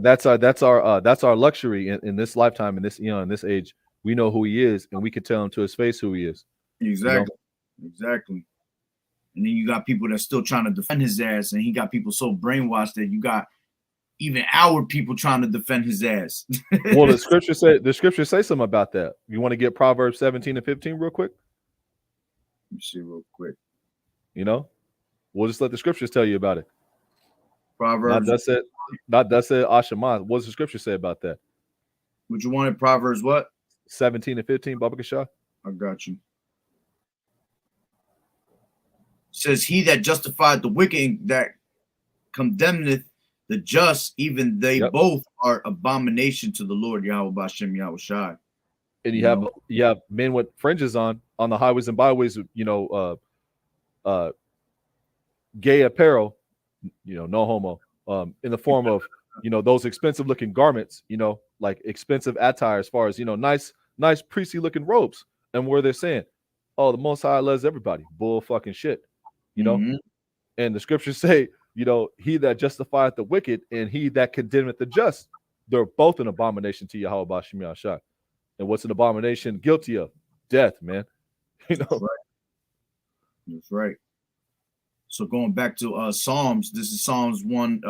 that's our luxury in this lifetime, in this in this age. We know who he is, and we can tell him to his face who he is. Exactly, exactly. And then you got people that's still trying to defend his ass, and he got people so brainwashed that you got even our people trying to defend his ass. Well, the scriptures say something about that. You want to get Proverbs 17 and 15 real quick? Let me see real quick. You know, we'll just let the scriptures tell you about it. Proverbs. Not thus said Ashaman. What does the scripture say about that? What you wanted? Proverbs what? 17 and 15, Baba Kasha. I got you. Says, he that justified the wicked, that condemneth the just, even they both are abomination to the Lord Yahweh B'Shem Yahushua. And you have men with fringes on the highways and byways, gay apparel, no homo, in the form of those expensive looking garments, like expensive attire, as far as nice priestly looking robes, and where they're saying, oh, the Most High loves everybody. Bull fucking shit. And the scriptures say, he that justifieth the wicked and he that condemneth the just, they're both an abomination to Yahweh B'Shem Yahushua. And what's an abomination guilty of? Death, man. That's right. So going back to Psalms, this is Psalms 1,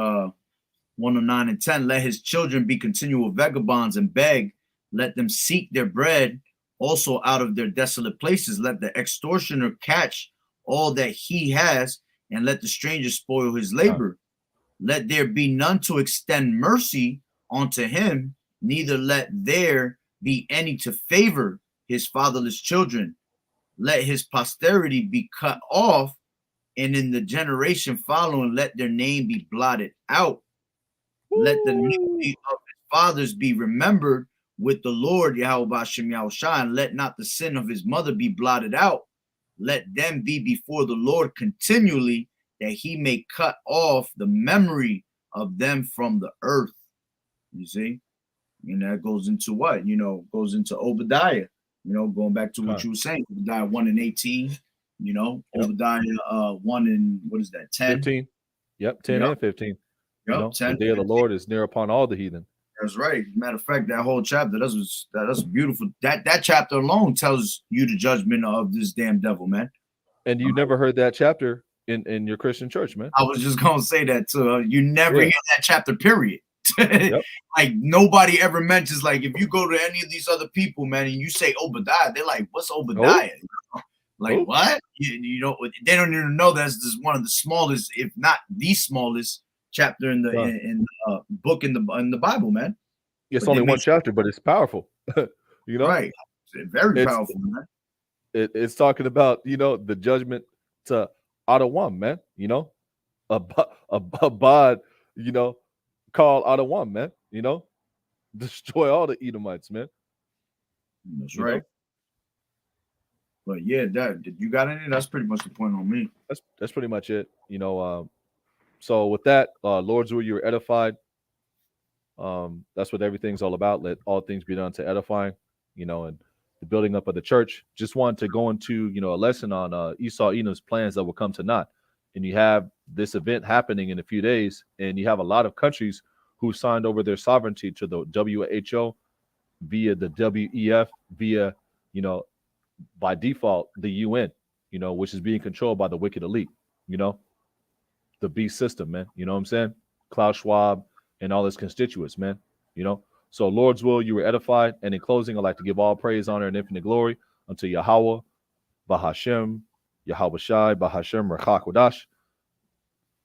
109 and 10. Let his children be continual vagabonds and beg. Let them seek their bread also out of their desolate places. Let the extortioner catch all that he has, and let the stranger spoil his labor. Let there be none to extend mercy unto him, neither let there be any to favor his fatherless children. Let his posterity be cut off, and in the generation following, let their name be blotted out. Let the iniquity of his fathers be remembered with the Lord, Yahweh Bashem Yahushua, and let not the sin of his mother be blotted out. Let them be before the Lord continually, that he may cut off the memory of them from the earth. You see? And that goes into what? Goes into Obadiah. Going back to what you were saying, Obadiah 1 and 18, Obadiah 1 and what is that, 10? 15. Yep, 10 and 15. Yep, 10, the day of the Lord is near upon all the heathen. That's right. Matter of fact, that whole chapter, that's beautiful. That chapter alone tells you the judgment of this damn devil, man. And you never heard that chapter in your Christian church, man. I was just gonna say that too. You never hear that chapter, period. Yep. Like nobody ever mentions, like if you go to any of these other people, man, and you say Obadiah, they're like, "What's Obadiah?" Like what? They don't even know that's just one of the smallest, if not the smallest chapter in the book in the Bible, man. It's only one chapter, but it's powerful. Right? Very powerful, man. It's talking about the judgment to Adawam, man. Abad, called Adawam, man. Destroy all the Edomites, man. That's right. But yeah, you got any? That's pretty much the point on me. That's pretty much it. So with that, Lord's will you were edified. That's what everything's all about. Let all things be done to edifying, and the building up of the church. Just wanted to go into, a lesson on Esau Edom's plans that will come to naught. And you have this event happening in a few days, and you have a lot of countries who signed over their sovereignty to the WHO via the WEF, via, by default, the UN, which is being controlled by the wicked elite, the beast system, man. You know what I'm saying? Klaus Schwab and all his constituents, man. So Lord's will, you were edified. And in closing, I'd like to give all praise, honor, and infinite glory unto Yahweh, Bahashem, Yahweh Shai, Bahashem, Rachak Wadash.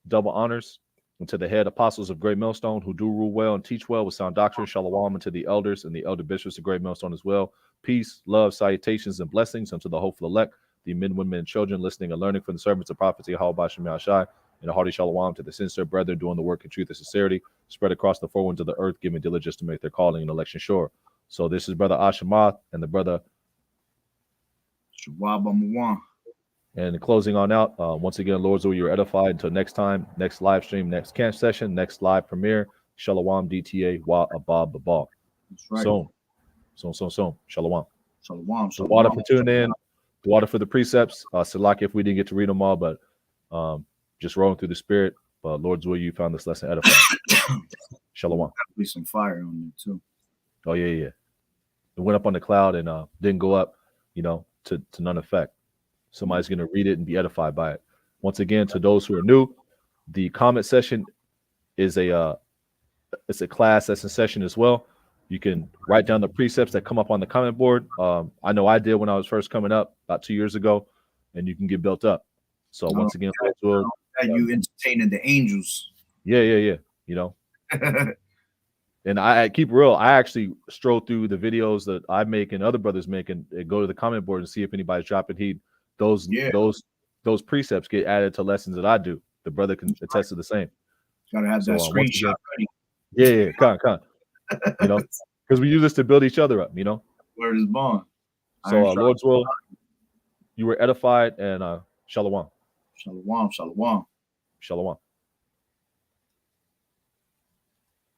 Double honors unto the head apostles of Great Millstone who do rule well and teach well with sound doctrine. Shalom unto the elders and the elder bishops of Great Millstone as well. Peace, love, salutations, and blessings unto the hopeful elect, the men, women, and children listening and learning from the servants of prophets, Yahweh Bashem Yahushai, and a hearty shalom to the sincere brethren doing the work in truth and sincerity, spread across the four winds of the earth, giving diligence to make their calling and election sure. So this is Brother Ashamath and the brother Shawab Amawan. And closing on out, once again, Lord's will, you're edified. Until next time, next live stream, next camp session, next live premiere. Shalom, DTA, Wa Abab Babal. That's right. So. Shalom. Shalom. The water for tuning in, the water for the precepts. Salaki if we didn't get to read them all, but just rolling through the spirit. But Lord's will, you found this lesson edifying. Shalom. Be some fire on there too. Oh yeah. It went up on the cloud and didn't go up, to none effect. Somebody's going to read it and be edified by it. Once again, to those who are new, the comment session is it's a class lesson session as well. You can write down the precepts that come up on the comment board. I know I did when I was first coming up about 2 years ago, and you can get built up. So once again, you entertaining the angels. Yeah. And I keep real. I actually stroll through the videos that I make and other brothers make and go to the comment board and see if anybody's dropping heat. Those precepts get added to lessons that I do. The brother can attest to the same. Gotta have that screenshot ready. Yeah, con. Because we use this to build each other up. Word is born. So Lord's will, you were edified, and shalom. Shalom.